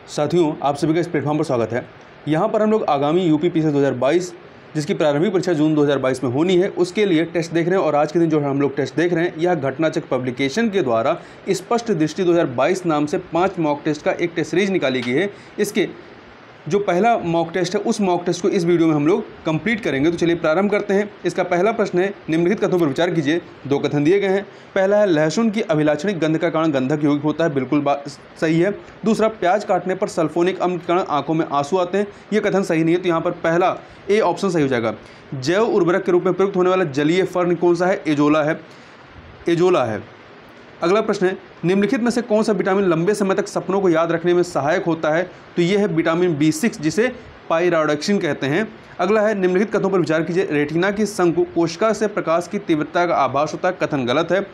साथियों, आप सभी का इस प्लेटफॉर्म पर स्वागत है। यहाँ पर हम लोग आगामी यूपी पीसीएस 2022 जिसकी प्रारंभिक परीक्षा जून 2022 में होनी है उसके लिए टेस्ट देख रहे हैं। और आज के दिन जो हम लोग टेस्ट देख रहे हैं यह घटनाचक्र पब्लिकेशन के द्वारा स्पष्ट दृष्टि 2022 नाम से 5 मॉक टेस्ट का एक टेस्ट सीरीज निकाली गई है। इसके जो पहला मॉक टेस्ट है उस मॉक टेस्ट को इस वीडियो में हम लोग कंप्लीट करेंगे। तो चलिए प्रारंभ करते हैं। इसका पहला प्रश्न है, निम्नलिखित कथनों पर विचार कीजिए। 2 कथन दिए गए हैं। पहला है, लहसुन की अभिलाक्षणिक गंध का कारण गंधक यौगिक होता है। बिल्कुल बात सही है। दूसरा, प्याज काटने पर सल्फोनिक अम्ल के कारण आंखों में आंसू आते हैं। यह कथन सही नहीं है, तो यहाँ पर पहला ए ऑप्शन सही हो जाएगा। जैव उर्वरक के रूप में प्रयुक्त होने वाला जलीय फर्न कौन सा है? एजोला है। अगला प्रश्न है, निम्नलिखित में से कौन सा विटामिन लंबे समय तक सपनों को याद रखने में सहायक होता है? तो यह है विटामिन B6 जिसे पाइरोडक्सिन कहते हैं। अगला है, निम्नलिखित कथनों पर विचार कीजिए। रेटिना की शंकु कोशिका से प्रकाश की तीव्रता का आभास होता है। कथन गलत है।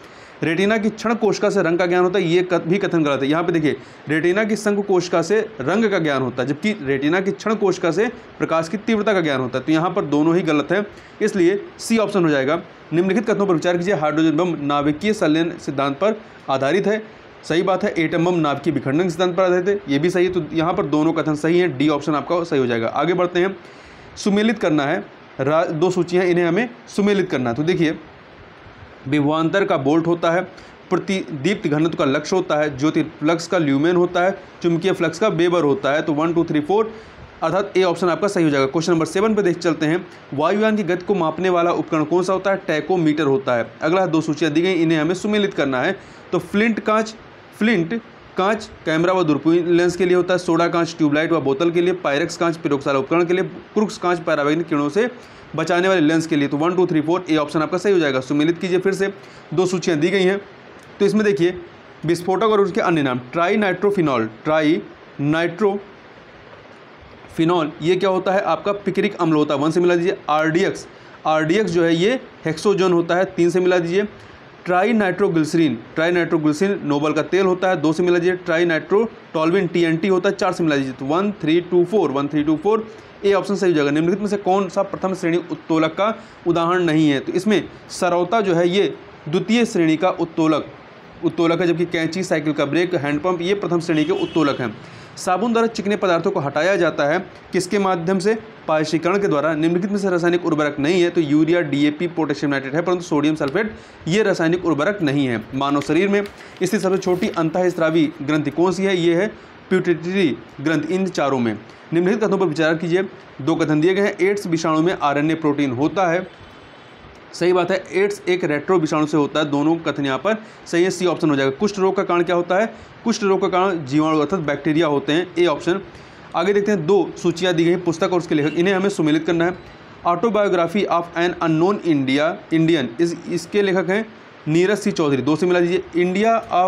रेटिना की क्षण कोशिका से रंग का ज्ञान होता है। ये भी कथन गलत है। यहाँ पे देखिए, रेटिना की शंकु कोशिका से रंग का ज्ञान होता है जबकि रेटिना की क्षण कोशिका से प्रकाश की तीव्रता का ज्ञान होता है। तो यहाँ पर दोनों ही गलत है, इसलिए सी ऑप्शन हो जाएगा। निम्नलिखित कथनों पर विचार कीजिए। हाइड्रोजन बम नाभिकीय संलयन सिद्धांत पर आधारित है। सही बात है। एटम बम नाभिकीय विखंडन सिद्धांत पर आधारित है। ये भी सही है। तो यहाँ पर दोनों कथन सही हैं। डी ऑप्शन आपका सही हो जाएगा। आगे बढ़ते हैं। सुमेलित करना है। 2 सूचियाँ, इन्हें हमें सुमेलित करना है। तो देखिए, विभवांतर का बोल्ट होता है, प्रतिदीप्त घनत्व का लक्ष्य होता है, ज्योति फ्लक्स का ल्यूमेन होता है, चुंबकीय फ्लक्स का वेबर होता है। तो 1 2 3 4 अर्थात ए ऑप्शन आपका सही हो जाएगा। क्वेश्चन नंबर 7 पे देख चलते हैं। वायुयान की गति को मापने वाला उपकरण कौन सा होता है? टैकोमीटर होता है। अगला 2 सूचियाँ दी गई, इन्हें हमें सुमेलित करना है। तो फ्लिंट कांच कैमरा व दूरबीन लेंस के लिए होता है। सोडा कांच ट्यूबलाइट व बोतल के लिए। पायरेक्स कांच प्रयोगशाला उपकरण के लिए। क्रूक्स कांच पराबैंगनी किरणों से बचाने वाले लेंस के लिए। तो 1 2 3 4 ए ऑप्शन आपका सही हो जाएगा। सुमेलित कीजिए फिर से। 2 सूचियाँ दी गई हैं। तो इसमें देखिए, विस्फोटक और उसके अन्य नाम। ट्राई नाइट्रोफिनॉल ये क्या होता है? आपका पिक्रिक अम्ल होता है। 1 से मिला दीजिए। आरडीएक्स जो है ये हेक्सोजोन होता है। 3 से मिला दीजिए। ट्राई नाइट्रोग्लिसरीन नोबल का तेल होता है। 2 से मिला दीजिए। ट्राई नाइट्रोटोल्विन TNT होता है। 4 से मिला दीजिए। तो 1 3 2 4 ए ऑप्शन सही हो जाएगा। निम्नलिखित में से कौन सा प्रथम श्रेणी उत्तोलक का उदाहरण नहीं है? तो इसमें सरौता जो है ये द्वितीय श्रेणी का उत्तोलक है, जबकि कैंची, साइकिल का ब्रेक, हैंडपंप ये प्रथम श्रेणी के उत्तोलक हैं। साबुन द्वारा चिकने पदार्थों को हटाया जाता है किसके माध्यम से? पायशीकरण के द्वारा। निम्नलिखित में से रासायनिक उर्वरक नहीं है? तो यूरिया, DAP, पोटेशियम नाइट्रेट है, परंतु सोडियम सल्फेट ये रासायनिक उर्वरक नहीं है। मानव शरीर में स्थित सबसे छोटी अंतःस्रावी ग्रंथि कौन सी है? ये है प्यूटिटरी ग्रंथि। इन चारों में निम्नलिखित कथनों पर विचार कीजिए। 2 कथन दिए गए हैं। एड्स विषाणु में RNA प्रोटीन होता है। सही बात है। एड्स एक रेट्रो विषाणु से होता है। दोनों कथन यहाँ पर सही है। सी ऑप्शन हो जाएगा। कुष्ठ रोग का कारण क्या होता है? कुष्ठ रोग का कारण जीवाणु अर्थात बैक्टीरिया होते हैं। A option. आगे देखते हैं। 2 सूचियाँ दी गई हैं, पुस्तक और उसके लेखक, इन्हें हमें सुमेलित करना है। Autobiography of an unknown Indian इसके लेखक हैं नीरज सी चौधरी। 2 से मिला दीजिए। इंडिया अ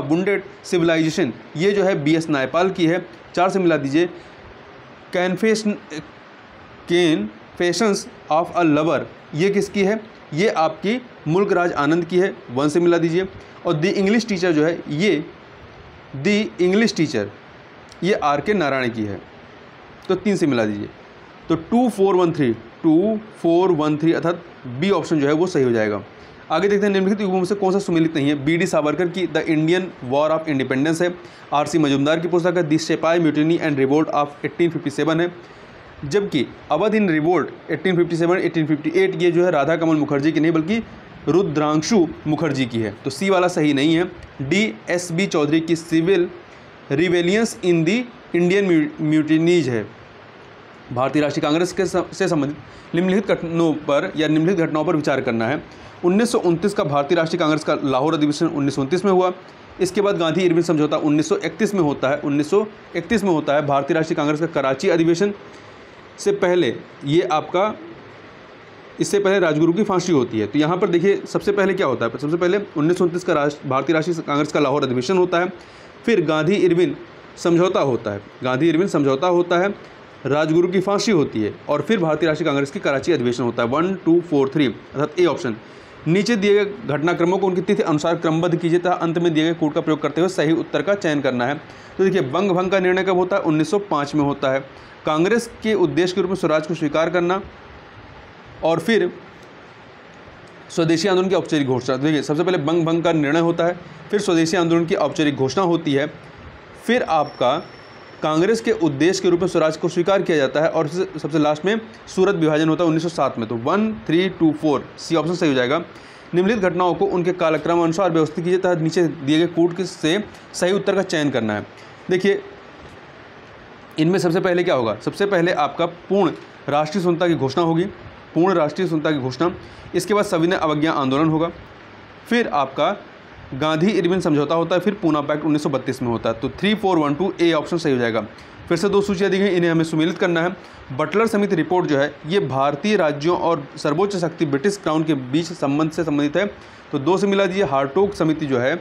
वुंडेड सिविलाइजेशन ये जो है BS नायपाल की है। 4 से मिला दीजिए। कैनफेशंस ऑफ अ लवर ये किसकी है? ये आपकी मुल्कराज आनंद की है। 1 से मिला दीजिए। और द इंग्लिश टीचर जो है ये RK नारायण की है। तो 3 से मिला दीजिए। तो 2413 अर्थात बी ऑप्शन जो है वो सही हो जाएगा। आगे देखते हैं। निम्नलिखित युगों में से कौन सा सुमेलित नहीं है? BD सावरकर की the Indian war of independence है। RC मजूमदार की पुस्तक है द सिपाही म्यूटिनी एंड रिवोल्ट ऑफ 1857 है। जबकि अवध इन रिवोल्ट 1857-1858 ये जो है राधा कमल मुखर्जी की नहीं बल्कि रुद्रांशु मुखर्जी की है। तो सी वाला सही नहीं है। DSB चौधरी की सिविल रिवेलियंस इन दी इंडियन म्यूटिनीज है। भारतीय राष्ट्रीय कांग्रेस से संबंधित निम्नलिखित घटनाओं पर विचार करना है। 1929 का भारतीय राष्ट्रीय कांग्रेस का लाहौर अधिवेशन 1929 में हुआ। इसके बाद गांधी इरविन समझौता 1931 में होता है। 1931 में होता है भारतीय राष्ट्रीय कांग्रेस का कराची अधिवेशन। से पहले ये आपका इससे पहले राजगुरु की फांसी होती है। तो यहाँ पर देखिए, सबसे पहले क्या होता है? सबसे पहले 1929 का भारतीय राष्ट्रीय कांग्रेस का लाहौर अधिवेशन होता है। फिर गांधी इरविन समझौता होता है। राजगुरु की फांसी होती है और फिर भारतीय राष्ट्रीय कांग्रेस की कराची अधिवेशन होता है। 1 2 4 3 अर्थात ए ऑप्शन। नीचे दिए गए घटनाक्रमों को उनकी तिथि अनुसार क्रमबद्ध कीजिए तथा अंत में दिए गए कोड का प्रयोग करते हुए सही उत्तर का चयन करना है। तो देखिए, बंग भंग का निर्णय कब होता है? 1905 में होता है। कांग्रेस के उद्देश्य के रूप में स्वराज को स्वीकार करना और फिर स्वदेशी आंदोलन की औपचारिक घोषणा। देखिए, सबसे पहले बंग भंग का निर्णय होता है, फिर स्वदेशी आंदोलन की औपचारिक घोषणा होती है, फिर आपका कांग्रेस के उद्देश्य के रूप में स्वराज को स्वीकार किया जाता है, और सबसे लास्ट में सूरत विभाजन होता है 1907 में। तो 1, 3, 2, 4 सी ऑप्शन सही हो जाएगा। निम्नलिखित घटनाओं को उनके कालक्रम अनुसार व्यवस्थित कीजिए तथा नीचे दिए गए कूट से सही उत्तर का चयन करना है। देखिए इनमें सबसे पहले क्या होगा, सबसे पहले आपका पूर्ण राष्ट्रीय स्वतंत्रता की घोषणा होगी, पूर्ण राष्ट्रीय स्वतंत्रता की घोषणा। इसके बाद सविनय अवज्ञा आंदोलन होगा, फिर आपका गांधी इरविन समझौता होता है, फिर पूना पैक्ट 1932 में होता है। तो 3, 4, 1, 2 ए ऑप्शन सही हो जाएगा। फिर से 2 सूचियाँ दी गई, इन्हें हमें सुमेलित करना है। बटलर समिति रिपोर्ट जो है ये भारतीय राज्यों और सर्वोच्च शक्ति ब्रिटिश क्राउन के बीच संबंध से संबंधित है, तो 2 से मिला दीजिए। हार्टोग समिति जो है,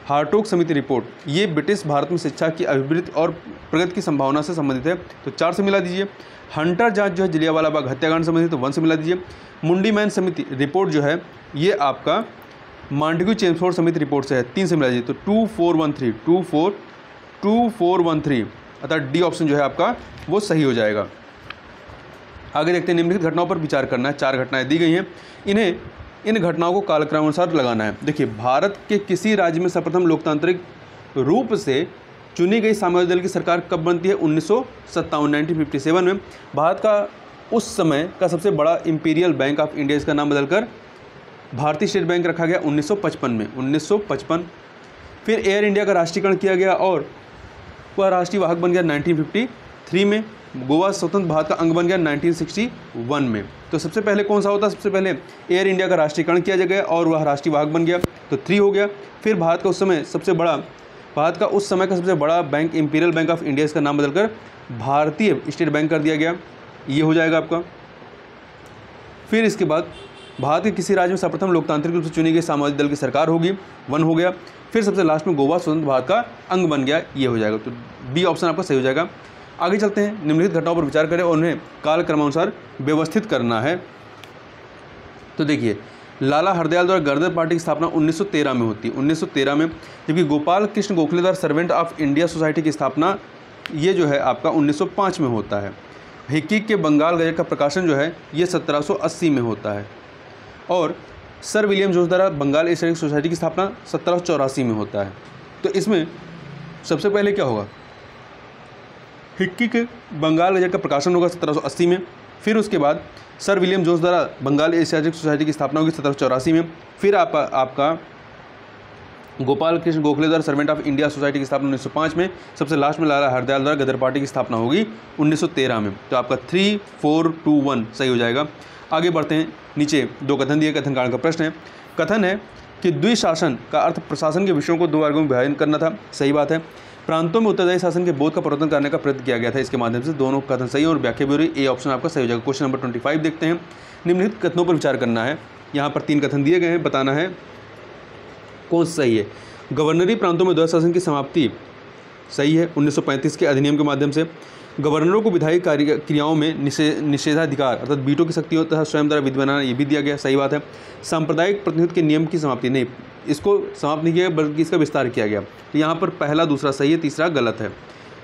हार्टोग समिति रिपोर्ट ये ब्रिटिश भारत में शिक्षा की अभिवृद्धि और प्रगति की संभावना से संबंधित है, तो 4 से मिला दीजिए। हंटर जांच जो है जलियांवाला बाग हत्याकांड संबंधित, तो 1 से मिला दीजिए। मुंडी मैन समिति रिपोर्ट जो है ये आपका मांटेग्यू चेम्सफोर्ड समिति रिपोर्ट से है, 3 से मिला दीजिए। तो 2, 4, 1, 3 2, 4, 1, 3 अर्थात डी ऑप्शन जो है आपका वो सही हो जाएगा। आगे देखते हैं, निम्नलिखित घटनाओं पर विचार करना है। 4 घटनाएं दी गई हैं, इन्हें इन घटनाओं को कालक्रमानुसार लगाना है। देखिए भारत के किसी राज्य में सर्वप्रथम लोकतांत्रिक रूप से चुनी गई साम्यवादी दल की सरकार कब बनती है? 1957 1957 में। भारत का उस समय का सबसे बड़ा इंपीरियल बैंक ऑफ इंडिया, इसका नाम बदलकर भारतीय स्टेट बैंक रखा गया 1955 में, 1955। फिर एयर इंडिया का राष्ट्रीयकरण किया गया और वह राष्ट्रीय वाहक बन गया 1953 में। गोवा स्वतंत्र भारत का अंग बन गया 1961 में। तो सबसे पहले कौन सा होता है? सबसे पहले एयर इंडिया का राष्ट्रीयकरण किया गया और वह राष्ट्रीय वाहक बन गया, तो 3 हो गया। फिर भारत का उस समय का सबसे बड़ा bank imperial bank of India, इसका नाम बदलकर भारतीय स्टेट बैंक कर दिया गया, ये हो जाएगा आपका। फिर इसके बाद भारत के किसी राज्य में सर्वप्रथम लोकतांत्रिक रूप से चुनी गई साम्यवादी दल की सरकार होगी, 1 हो गया। फिर सबसे लास्ट में गोवा स्वतंत्र भारत का अंग बन गया, ये हो जाएगा। तो बी ऑप्शन आपका सही हो जाएगा। आगे चलते हैं, निम्नलिखित घटनाओं पर विचार करें और उन्हें कालक्रमानुसार व्यवस्थित करना है। तो देखिए लाला हरदयाल द्वारा गदर पार्टी की स्थापना 1913 में होती है, 1913 में। जबकि गोपाल कृष्ण गोखले द्वारा सर्वेंट ऑफ इंडिया सोसाइटी की स्थापना ये जो है आपका 1905 में होता है। हिक्की के बंगाल गजट का प्रकाशन जो है ये 1780 में होता है, और सर विलियम जोन्स द्वारा बंगाल एशियाटिक सोसाइटी की स्थापना 1784 में होता है। तो इसमें सबसे पहले क्या होगा, हिक्की के बंगाल गजट का प्रकाशन होगा 1780 में। फिर उसके बाद सर विलियम जोन्स द्वारा बंगाल एशियाटिक सोसाइटी की स्थापना होगी 1784 में। फिर आपका गोपाल कृष्ण गोखले द्वारा सर्वेंट ऑफ इंडिया सोसाइटी की स्थापना 1905 में। सबसे लास्ट में लाला हरदयाल द्वारा गदर पार्टी की स्थापना होगी 1913 में। तो आपका 3, 4, 2, 1 सही हो जाएगा। आगे बढ़ते हैं, नीचे 2 कथन दिए, कथन कारण का प्रश्न है। कथन है कि द्विशासन का अर्थ प्रशासन के विषयों को 2 वर्गों में विभाजन करना था, सही बात है। प्रांतों में उत्तरदायी शासन के बोध का प्रवर्तन करने का प्रयत्न किया गया था, इसके माध्यम से दोनों कथन सही और व्याख्या भी हो रही, ए ऑप्शन आपका सही हो जाएगा। क्वेश्चन नंबर 25 देखते हैं, निम्नलिखित कथनों पर विचार करना है। यहाँ पर 3 कथन दिए गए हैं, बताना है कौन सही है। गवर्नरी प्रांतों में द्वैध शासन की समाप्ति सही है 1935 के अधिनियम के माध्यम से। गवर्नरों को विधायी क्रियाओं में निषेधाधिकार अर्थात वीटो की शक्ति तथा स्वयं द्वारा विधि बनाना, ये भी दिया गया, सही बात है। सांप्रदायिक प्रतिनिधित्व के नियम की समाप्ति नहीं, इसको समाप्त नहीं किया गया बल्कि इसका विस्तार किया गया। तो यहाँ पर पहला दूसरा सही है, तीसरा गलत है,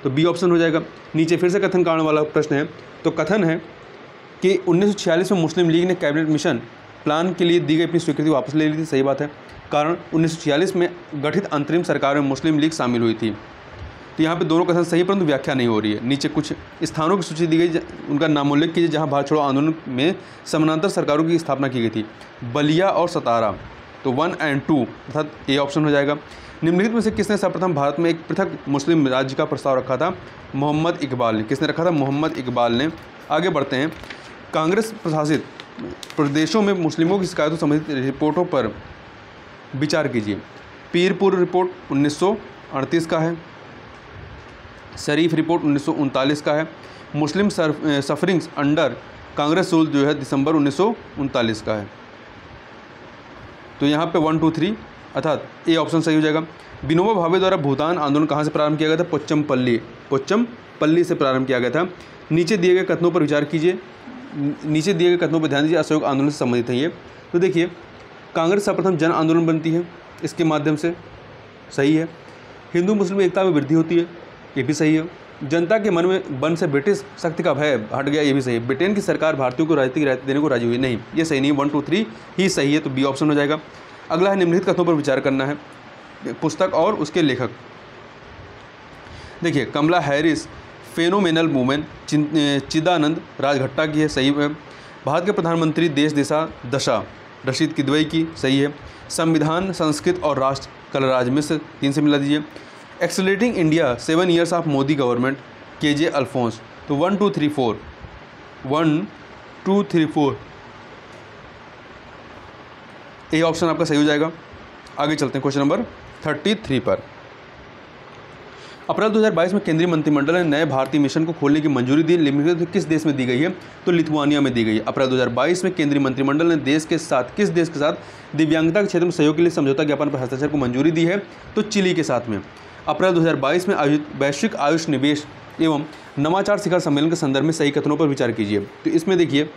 तो बी ऑप्शन हो जाएगा। नीचे फिर से कथन कारण वाला प्रश्न है। तो कथन है कि 1946 में मुस्लिम लीग ने कैबिनेट मिशन प्लान के लिए दी गई अपनी स्वीकृति वापस ले ली थी, सही बात है। कारण 1946 में गठित अंतरिम सरकार में मुस्लिम लीग शामिल हुई थी। तो यहाँ पे दोनों कथन सही, परंतु व्याख्या नहीं हो रही है। नीचे कुछ स्थानों की सूची दी गई, उनका नामोल्लेख कीजिए जहाँ भारत छोड़ो आंदोलन में समानांतर सरकारों की स्थापना की गई थी, बलिया और सतारा। तो 1 और 2 अर्थात ए ऑप्शन हो जाएगा। निम्नलिखित में से किसने सर्वप्रथम भारत में एक पृथक मुस्लिम राज्य का प्रस्ताव रखा था? मोहम्मद इकबाल ने। किसने रखा था? मोहम्मद इकबाल ने। आगे बढ़ते हैं, कांग्रेस प्रशासित प्रदेशों में मुस्लिमों की शिकायतों संबंधित रिपोर्टों पर विचार कीजिए। पीरपुर रिपोर्ट 1938 का है, शरीफ रिपोर्ट 1939 का है, मुस्लिम सफरिंग्स अंडर कांग्रेस रूल जो है दिसंबर 1939 का है। तो यहाँ पे 1, 2, 3 अर्थात ए ऑप्शन सही हो जाएगा। विनोबा भावे द्वारा भूटान आंदोलन कहाँ से प्रारंभ किया गया था? पोच्चमपल्ली से प्रारंभ किया गया था। नीचे दिए गए कथनों पर विचार कीजिए, नीचे दिए गए कथनों पर ध्यान दीजिए, असहयोग आंदोलन से संबंधित है ये। तो देखिए कांग्रेस सर्वप्रथम जन आंदोलन बनती है, इसके माध्यम से सही है। हिंदू मुस्लिम एकता में वृद्धि होती है, ये भी सही है। जनता के मन में बन से ब्रिटिश शक्ति का भय हट गया, ये भी सही है। ब्रिटेन की सरकार भारतीयों को राजनीतिक रियायत देने को राजी हुई, नहीं, ये सही नहीं, 1, 2, 3 ही सही है, तो बी ऑप्शन हो जाएगा। अगला है, निम्नलिखित कथनों पर विचार करना है, पुस्तक और उसके लेखक। देखिए कमला हैरिस फेनोमेनल वुमेन, चिदानंद राजघट्टा की है, सही है। भारत के प्रधानमंत्री देश दिशा दशा रशीद किदवई की, सही है। संविधान, संस्कृत और राष्ट्र कलराज मिश्र, 3 से मिला दीजिए। Accelerating India 7 years of Modi government KJ Alphons, तो 1 2 3 4 1 2 3 4 ए ऑप्शन आपका सही हो जाएगा। आगे चलते हैं क्वेश्चन नंबर 33 पर। अप्रैल 2022 में केंद्रीय मंत्रिमंडल ने नए भारतीय मिशन को खोलने की मंजूरी दी, निम्नलिखित किस देश में दी गई है? तो लिथुआनिया में दी गई है। अप्रैल 2022 में केंद्रीय मंत्रिमंडल ने किस देश के साथ दिव्यांगता के क्षेत्र में सहयोग के लिए समझौता ज्ञापन पर हस्ताक्षर को मंजूरी दी है? तो चिली के साथ में। अप्रैल 2022 में आयोजित वैश्विक आयुष निवेश एवं नवाचार शिखर सम्मेलन के संदर्भ में सही कथनों पर विचार कीजिए। तो इसमें देखिए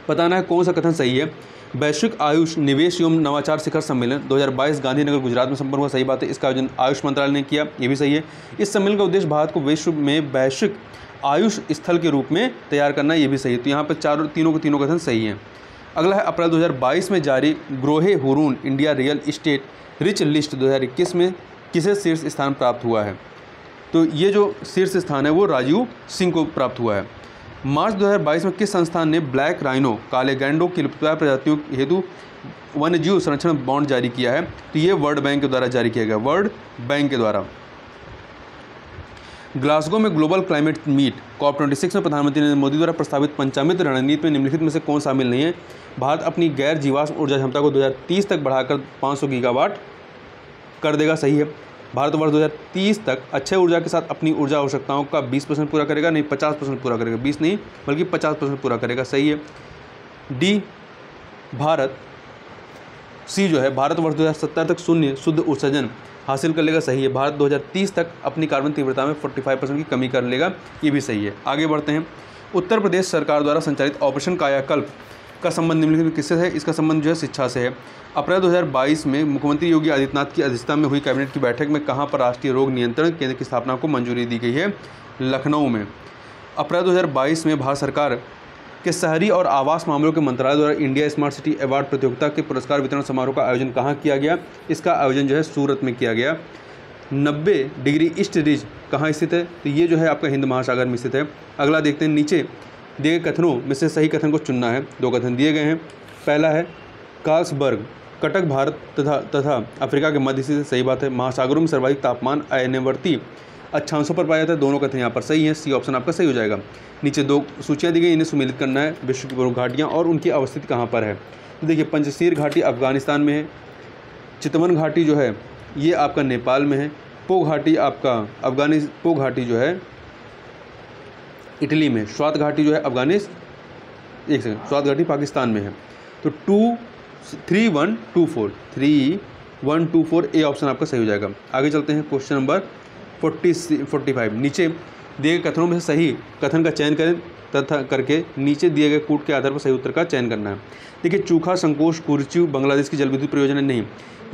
बताना है कौन सा कथन सही है। वैश्विक आयुष निवेश एवं नवाचार शिखर सम्मेलन 2022 गांधीनगर गुजरात में संपन्न हुआ, सही बात है। इसका आयोजन आयुष मंत्रालय ने किया, ये भी सही है। इस सम्मेलन का उद्देश्य भारत को विश्व में वैश्विक आयुष स्थल के रूप में तैयार करना, ये भी सही है। तो यहाँ पर तीनों कथन सही हैं। अगला है अप्रैल 2022 में जारी Grohe Hurun India real estate rich list 2021 में किसे शीर्ष स्थान प्राप्त हुआ है? तो ये जो शीर्ष स्थान है वो राजीव सिंह को प्राप्त हुआ है। मार्च 2022 में किस संस्थान ने ब्लैक राइनो काले गैंडों की लुप्तप्राय प्रजातियों हेतु वन्यजीव संरक्षण बॉन्ड जारी किया है? तो ये वर्ल्ड बैंक के द्वारा जारी किया गया, वर्ल्ड बैंक के द्वारा। ग्लासगो में ग्लोबल क्लाइमेट मीट COP26 में प्रधानमंत्री नरेंद्र मोदी द्वारा प्रस्तावित पंचामित रणनीति में निम्नलिखित में से कौन शामिल नहीं है? भारत अपनी गैर जीवाश्म ऊर्जा क्षमता को 2030 तक बढ़ाकर 500 गीगावाट कर देगा, सही है। भारत वर्ष 2030 तक अक्षय ऊर्जा के साथ अपनी ऊर्जा आवश्यकताओं का 20% पूरा करेगा, नहीं 50% पूरा करेगा, 20 नहीं बल्कि 50% पूरा करेगा, सही है। डी भारत सी जो है भारत वर्ष 2070 तक शून्य शुद्ध उत्सर्जन हासिल कर लेगा, सही है। भारत 2030 तक अपनी कार्बन तीव्रता में 45% की कमी कर लेगा, ये भी सही है। आगे बढ़ते हैं। उत्तर प्रदेश सरकार द्वारा संचालित ऑपरेशन कायाकल्प का संबंध निम्नलिखित में किससे है? इसका संबंध जो है शिक्षा से है। अप्रैल 2022 में मुख्यमंत्री योगी आदित्यनाथ की अध्यक्षता में हुई कैबिनेट की बैठक में कहां पर राष्ट्रीय रोग नियंत्रण केंद्र की स्थापना को मंजूरी दी गई है? लखनऊ में। अप्रैल 2022 में भारत सरकार के शहरी और आवास मामलों के मंत्रालय द्वारा इंडिया स्मार्ट सिटी अवार्ड प्रतियोगिता के पुरस्कार वितरण समारोह का आयोजन कहाँ किया गया? इसका आयोजन जो है सूरत में किया गया। 90 डिग्री ईस्ट रिज कहाँ स्थित है? तो ये जो है आपका हिंद महासागर में स्थित है। अगला देखते हैं, नीचे दिए गए कथनों में से सही कथन को चुनना है। 2 कथन दिए गए हैं। पहला है कार्लसबर्ग कटक भारत तथा अफ्रीका के मध्य स्थित, सही बात है। महासागरों में सर्वाधिक तापमान आयनवर्ती अक्षांशों पर पाया जाता है, दोनों कथन यहाँ पर सही है, सी ऑप्शन आपका सही हो जाएगा। नीचे 2 सूचियाँ दी गई, इन्हें सुमेलित करना है। विश्व की प्रमुख घाटियाँ और उनकी अवस्थिति कहाँ पर है? तो देखिए पंचशीर घाटी अफगानिस्तान में है, चितवन घाटी जो है ये आपका नेपाल में है, पो घाटी आपका पो घाटी जो है इटली में, स्वात घाटी जो है स्वात घाटी पाकिस्तान में है। तो 3124 ए ऑप्शन आपका सही हो जाएगा। आगे चलते हैं क्वेश्चन नंबर 45। नीचे दिए गए कथनों में से सही कथन का चयन करें तथा करके नीचे दिए गए कूट के आधार पर सही उत्तर का चयन करना है। देखिए चूखा संकोश कुरचू बांग्लादेश की जलविद्युत परियोजना नहीं,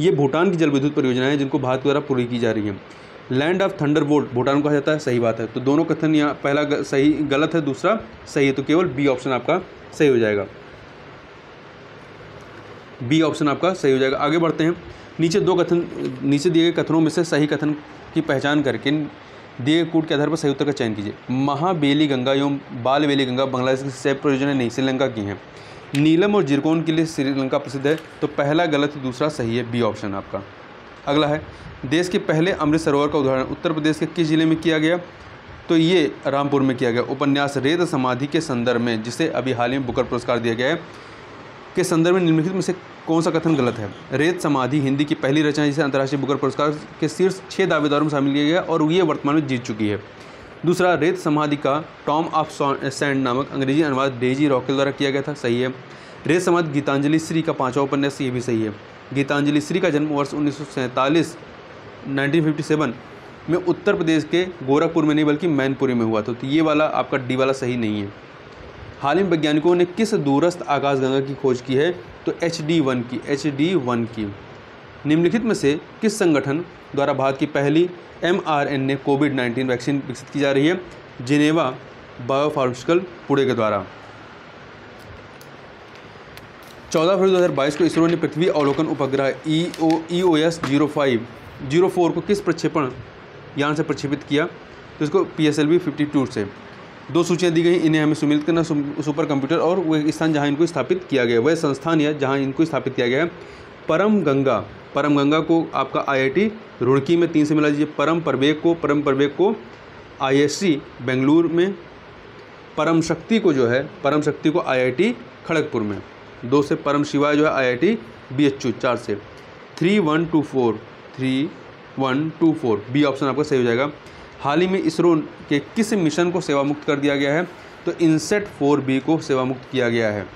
ये भूटान की जलविद्युत परियोजना है जिनको भारत द्वारा पूरी की जा रही है। लैंड ऑफ थंडरबोल्ट भूटान को कहा जाता है, सही बात है। तो दोनों कथन यहाँ पहला सही गलत है, दूसरा सही है, तो केवल बी ऑप्शन आपका सही हो जाएगा। बी ऑप्शन आपका सही हो जाएगा। आगे बढ़ते हैं। नीचे दिए गए कथनों में से सही कथन की पहचान करके दिए गए कूट के आधार पर सही उत्तर का चयन कीजिए। महाबेली गंगा एवं बालबेली गंगा बांग्लादेश की सैप परियोजना नहीं, श्रीलंका की हैं। नीलम और जिरकोन के लिए श्रीलंका प्रसिद्ध है, तो पहला गलत दूसरा सही है, बी ऑप्शन आपका। अगला है देश के पहले अमृत सरोवर का उदाहरण उत्तर प्रदेश के किस जिले में किया गया? तो ये रामपुर में किया गया। उपन्यास रेत समाधि के संदर्भ में, जिसे अभी हाल ही में बुकर पुरस्कार दिया गया है, के संदर्भ में निम्नलिखित में से कौन सा कथन गलत है? रेत समाधि हिंदी की पहली रचना है जिसे अंतर्राष्ट्रीय बुकर पुरस्कार के शीर्ष 6 दावेदारों में शामिल किया गया और ये वर्तमान में जीत चुकी है। दूसरा, रेत समाधि का टॉम ऑफ सैंड नामक अंग्रेजी अनुवाद डेजी रॉकेल द्वारा किया गया था, सही है। रेत समाधि गीतांजलि श्री का 5वां उपन्यास, ये भी सही है। गीतांजलि श्री का जन्म वर्ष 1957 में उत्तर प्रदेश के गोरखपुर में नहीं बल्कि मैनपुरी में हुआ था, तो ये वाला आपका डी वाला सही नहीं है। हाल ही में वैज्ञानिकों ने किस दूरस्थ आकाशगंगा की खोज की है? तो HD1 की। निम्नलिखित में से किस संगठन द्वारा भारत की पहली mRNA कोविड-19 वैक्सीन विकसित की जा रही है? जिनेवा बायोफार्मास्यूटिकल पुणे के द्वारा। 14 फरवरी 2022 को इसरो ने पृथ्वी अवलोकन उपग्रह EOS 04 को किस प्रक्षेपण यान से प्रक्षेपित किया, तो इसको PSLV 52 से। 2 सूचियाँ दी गई, इन्हें हमें सुमेलित करना, सुपर कंप्यूटर और वह स्थान जहाँ इनको स्थापित किया गया, वह संस्थान या जहाँ इनको स्थापित किया गया है। परम गंगा को आपका IIT रुड़की में 3 से मिला दीजिए। परम प्रवेग को ISC बेंगलुरु में। परम शक्ति को IIT खड़गपुर में। 2 से परम शिवाय जो है IIT BHU 4 से। 3124 बी ऑप्शन आपका सही हो जाएगा। हाल ही में इसरो के किस मिशन को सेवा मुक्त कर दिया गया है, तो INSAT 4B को सेवा मुक्त किया गया है।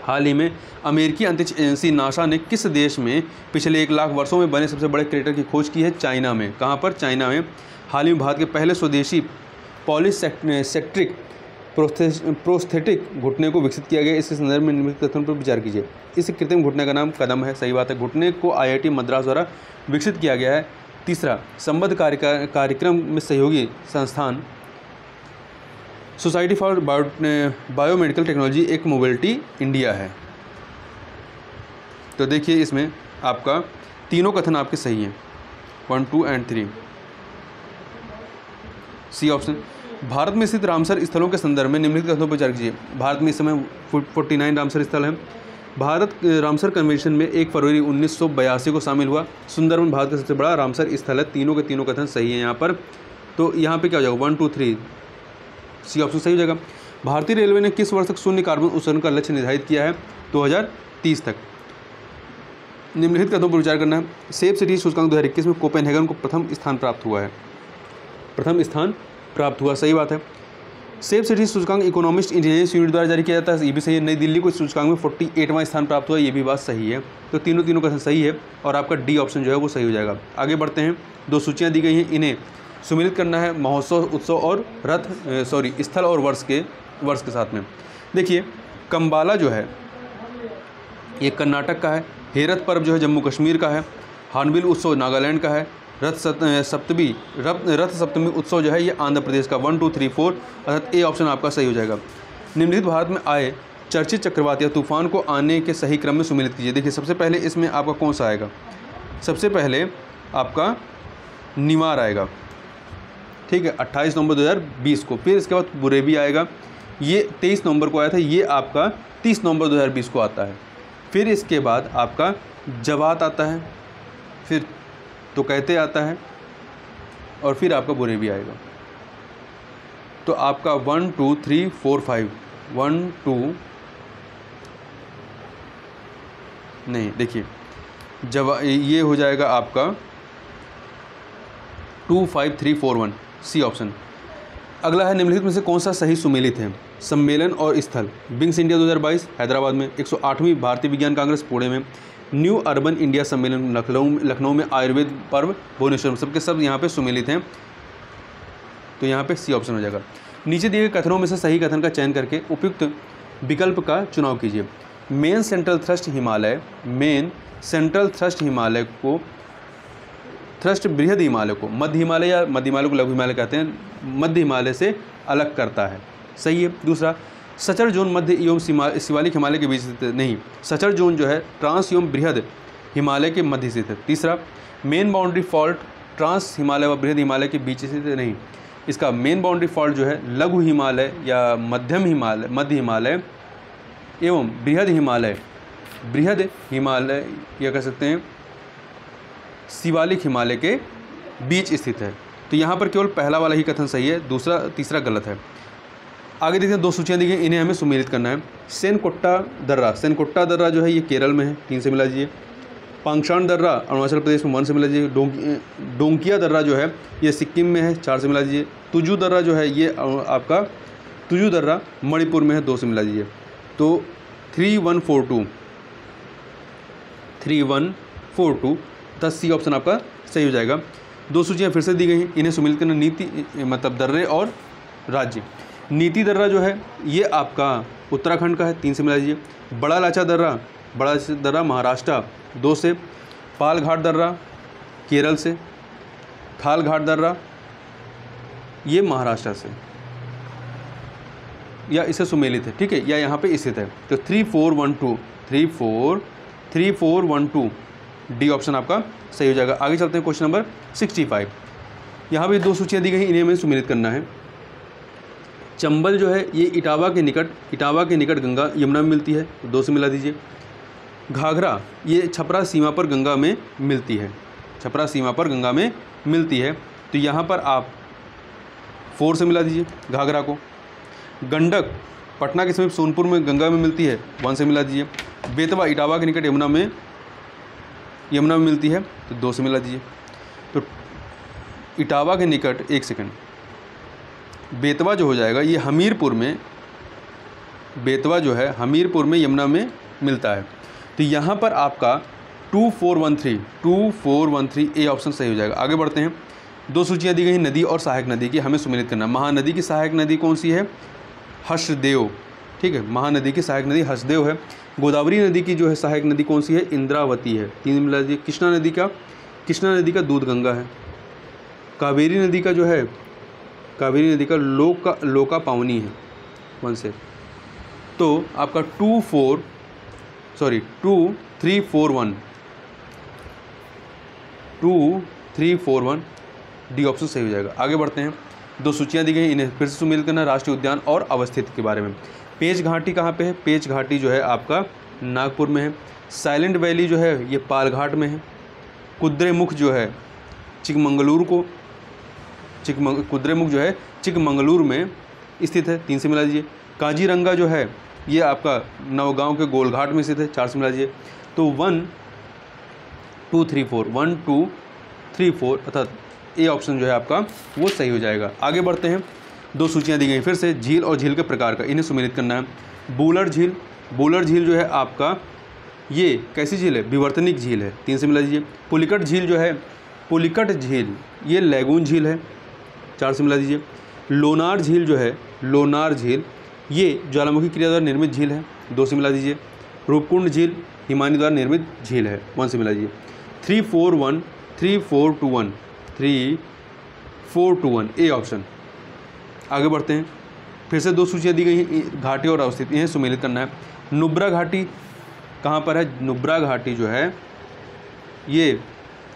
हाल ही में अमेरिकी अंतरिक्ष एजेंसी नासा ने किस देश में पिछले 1 लाख वर्षों में बने सबसे बड़े क्रेटर की खोज की है? चाइना में। कहाँ पर? चाइना में। हाल ही में भारत के पहले स्वदेशी पॉलीसेंट्रिक प्रोस्थेटिक घुटने को विकसित किया गया, इसके संदर्भ में निम्नलिखित कथनों पर विचार कीजिए। इस कृत्रिम घुटने का नाम कदम है, सही बात है। घुटने को IIT मद्रास द्वारा विकसित किया गया है। तीसरा, संबद्ध कार्यक्रम में सहयोगी संस्थान सोसाइटी फॉर बायोमेडिकल टेक्नोलॉजी एक मोबिलिटी इंडिया है। तो देखिए इसमें आपका तीनों कथन आपके सही हैं, 1, 2 एंड 3। C option. भारत में स्थित रामसर स्थलों के संदर्भ में निम्नलिखित कथनों पर विचार कीजिए। भारत में इस समय 49 रामसर स्थल हैं। भारत रामसर कन्वेंशन में 1 फरवरी 1982 को शामिल हुआ। सुंदरवन भारत का सबसे बड़ा रामसर स्थल है। तीनों के तीनों कथन सही हैं यहाँ पर। तो यहाँ पे क्या हो जाएगा? 1, 2, 3 सी ऑप्शन सही हो जाएगा। भारतीय रेलवे ने किस वर्ष तक शून्य कार्बन उत्सर्जन का लक्ष्य निर्धारित किया है? 2030 तक। निम्नलिखित कथनों पर विचार करना है। सेफ सिटी सूचकांक 2021 में कोपेनहेगन को प्रथम स्थान प्राप्त हुआ। सही बात है। सेफ सिटी सूचकांक इकोनॉमिस्ट इंटेलिजेंस यूनिट द्वारा जारी किया जाता है, ये भी सही है। नई दिल्ली को सूचकांक में 48वां स्थान प्राप्त हुआ, ये भी बात सही है। तो तीनों कथन सही है और आपका डी ऑप्शन जो है वो सही हो जाएगा। आगे बढ़ते हैं। 2 सूचियाँ दी गई हैं, इन्हें सुमेलित करना है महोत्सव, उत्सव और स्थल और वर्ष के साथ में। देखिए कंबाला जो है ये कर्नाटक का है। हेरत पर्व जो है जम्मू कश्मीर का है। हार्नबिल उत्सव नागालैंड का है। रथ सप्तमी उत्सव जो है ये आंध्र प्रदेश का। 1, 2, 3, 4 अर्थात ए ऑप्शन आपका सही हो जाएगा। निम्नलिखित भारत में आए चर्चित चक्रवात या तूफान को आने के सही क्रम में सुमेलित कीजिए। देखिए सबसे पहले इसमें आपका कौन सा आएगा? सबसे पहले आपका निवार आएगा, ठीक है, 28 नवंबर 2020 को। फिर इसके बाद बुरेवी आएगा, ये 23 नवंबर को आया था, ये आपका 30 नवंबर 2020 को आता है। फिर इसके बाद आपका जवात आता है, फिर तो कहते आता है और फिर आपका बुरेवी आएगा। तो आपका 1, 2, 3, 4, 5 1, 2 नहीं, देखिए ये हो जाएगा आपका 2, 5, 3, 4, 1 सी ऑप्शन। अगला है निम्नलिखित में से कौन सा सही सुमेलित है? सम्मेलन और स्थल। विंग्स इंडिया 2022 हैदराबाद में। 108वीं भारतीय विज्ञान कांग्रेस पुणे में। न्यू अर्बन इंडिया सम्मेलन लखनऊ में। आयुर्वेद पर्व भुवनेश्वर में। सबके सब यहाँ पे सुमेलित हैं, तो यहाँ पे सी ऑप्शन हो जाएगा। नीचे दिए गए कथनों में से सही कथन का चयन करके उपयुक्त विकल्प का चुनाव कीजिए। मेन सेंट्रल थ्रस्ट हिमालय को थ्रस्ट बृहद हिमालय को, मध्य हिमालय या मध्य हिमालय को लघु हिमालय कहते हैं, मध्य हिमालय से अलग करता है। सही है। दूसरा, सचर जोन मध्य एवं शिवालिक हिमालय के बीच स्थित नहीं। सचर जोन जो है ट्रांस एवं बृहद हिमालय के मध्य स्थित है। तीसरा, main boundary fault trans Himalaya व बृहद हिमालय के बीच स्थित नहीं। इसका मेन बाउंड्री फॉल्ट जो है लघु हिमालय या मध्य हिमालय एवं बृहद हिमालय या कह सकते हैं शिवालिक हिमालय के बीच स्थित है। तो यहाँ पर केवल पहला वाला ही कथन सही है, तीसरा गलत है। आगे देखते हैं। 2 सूचियाँ दी गई, इन्हें हमें सुमेलित करना है। सेनकोट्टा दर्रा जो है ये केरल में है, 3 से मिला दीजिए। पांगशान दर्रा अरुणाचल प्रदेश में, 1 से मिला दीजिए। डोंकिया दर्रा जो है ये सिक्किम में है, 4 से मिला दीजिए। तुजू दर्रा जो है ये आपका तुजू दर्रा मणिपुर में है, 2 से मिला दीजिए। तो 3142 10 सी ऑप्शन आपका सही हो जाएगा। 2 सूचियाँ फिर से दी गई हैं, इन्हें सुमेलित करना। नीति मतलब दर्रे और राज्य। नीति दर्रा जो है ये आपका उत्तराखंड का है, 3 से मिला दीजिए। बड़ा लाचा दर्रा महाराष्ट्र, 2 से। पालघाट दर्रा केरल से। थालघाट दर्रा ये महाराष्ट्र से, या इसे सुमेलित है, ठीक है, या यहाँ पे स्थित है। तो 3412 डी ऑप्शन आपका सही हो जाएगा। आगे चलते हैं क्वेश्चन नंबर 65। यहाँ भी 2 सूचियाँ दी गई, इन्हें हमें सुमेलित करना है। चंबल जो है ये इटावा के निकट गंगा यमुना में मिलती है, तो 2 से मिला दीजिए। घाघरा ये छपरा सीमा पर गंगा में मिलती है, छपरा सीमा पर गंगा में मिलती है, तो यहाँ पर आप 4 से मिला दीजिए घाघरा को। गंडक पटना के समीप सोनपुर में गंगा में मिलती है, 1 से मिला दीजिए। बेतवा इटावा के निकट यमुना में मिलती है, तो 2 से मिला दीजिए। तो इटावा के निकट, एक सेकंड, बेतवा जो हो जाएगा ये हमीरपुर में, बेतवा जो है हमीरपुर में यमुना में मिलता है, तो यहाँ पर आपका 2413 ए ऑप्शन सही हो जाएगा। आगे बढ़ते हैं। 2 सूचियाँ दी गई नदी और सहायक नदी की, हमें सुमेलित करना। महानदी की सहायक नदी कौन सी है? हर्षदेव, ठीक है, महानदी की सहायक नदी हर्षदेव है। गोदावरी नदी की जो है सहायक नदी कौन सी है? इंद्रावती है, 3 मिला दीजिए। कृष्णा नदी का दूध गंगा है। कावेरी नदी का जो है, कावेरी नदी का लोका पावनी है, 1 से। तो आपका 2341 डी ऑप्शन सही हो जाएगा। आगे बढ़ते हैं। 2 सूचियाँ दी गई, इन्हें फिर से सुमेलित करना। राष्ट्रीय उद्यान और अवस्थित के बारे में। पेंच घाटी कहाँ पे है? पेंच घाटी जो है आपका नागपुर में है। साइलेंट वैली जो है ये पालघाट में है। कुद्रेमुख जो है कुद्रेमुख जो है चिकमंगलूर में स्थित है, 3 से मिला दीजिए। काजीरंगा जो है ये आपका नवगांव के गोलघाट में स्थित है, 4 से मिला दीजिए। तो 1 2 3 4 अर्थात ए ऑप्शन जो है आपका वो सही हो जाएगा। आगे बढ़ते हैं। 2 सूचियाँ दी गई फिर से, झील और झील के प्रकार का, इन्हें सुमेलित करना है। बूलर झील जो है आपका ये कैसी झील है? विवर्तनिक झील है, 3 से मिला दीजिए। पुलिकट झील ये लैगून झील है, 4 से मिला दीजिए। लोनार झील जो है, लोनार झील ये ज्वालामुखी क्रिया द्वारा निर्मित झील है, 2 से मिला दीजिए। रूपकुंड झील हिमानी द्वारा निर्मित झील है, 1 से मिला दीजिए। 3421 ए ऑप्शन। आगे बढ़ते हैं। फिर से 2 सूचियाँ दी गई हैं, घाटी और अवस्थित, इन्हें सुमेलित करना है। नुब्रा घाटी कहाँ पर है? नुब्रा घाटी जो है ये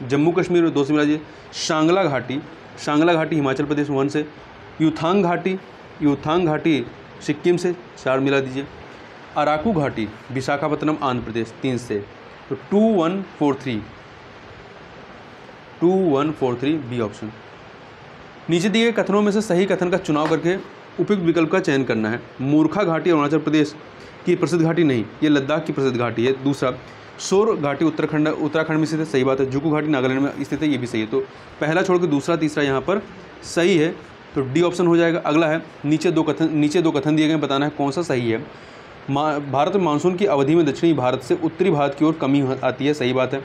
जम्मू कश्मीर में, 2 से मिला दीजिए। शांगला घाटी हिमाचल प्रदेश में, 1 से। यूथांग घाटी सिक्किम से, 4 मिला दीजिए। अराकू घाटी विशाखापत्तनम आंध्र प्रदेश, 3 से। तो 2143 बी ऑप्शन। नीचे दिए गए कथनों में से सही कथन का चुनाव करके उपयुक्त विकल्प का चयन करना है। मूर्खा घाटी अरुणाचल प्रदेश की प्रसिद्ध घाटी नहीं, ये लद्दाख की प्रसिद्ध घाटी है। दूसरा, सोर घाटी उत्तराखंड में स्थित है, सही बात है। जुकू घाटी नागालैंड में स्थित है, ये भी सही है। तो पहला छोड़ के दूसरा तीसरा यहाँ पर सही है, तो डी ऑप्शन हो जाएगा। अगला है, नीचे दो कथन दिए गए, बताना है कौन सा सही है। भारत में मानसून की अवधि में दक्षिणी भारत से उत्तरी भारत की ओर कमी आती है, सही बात है।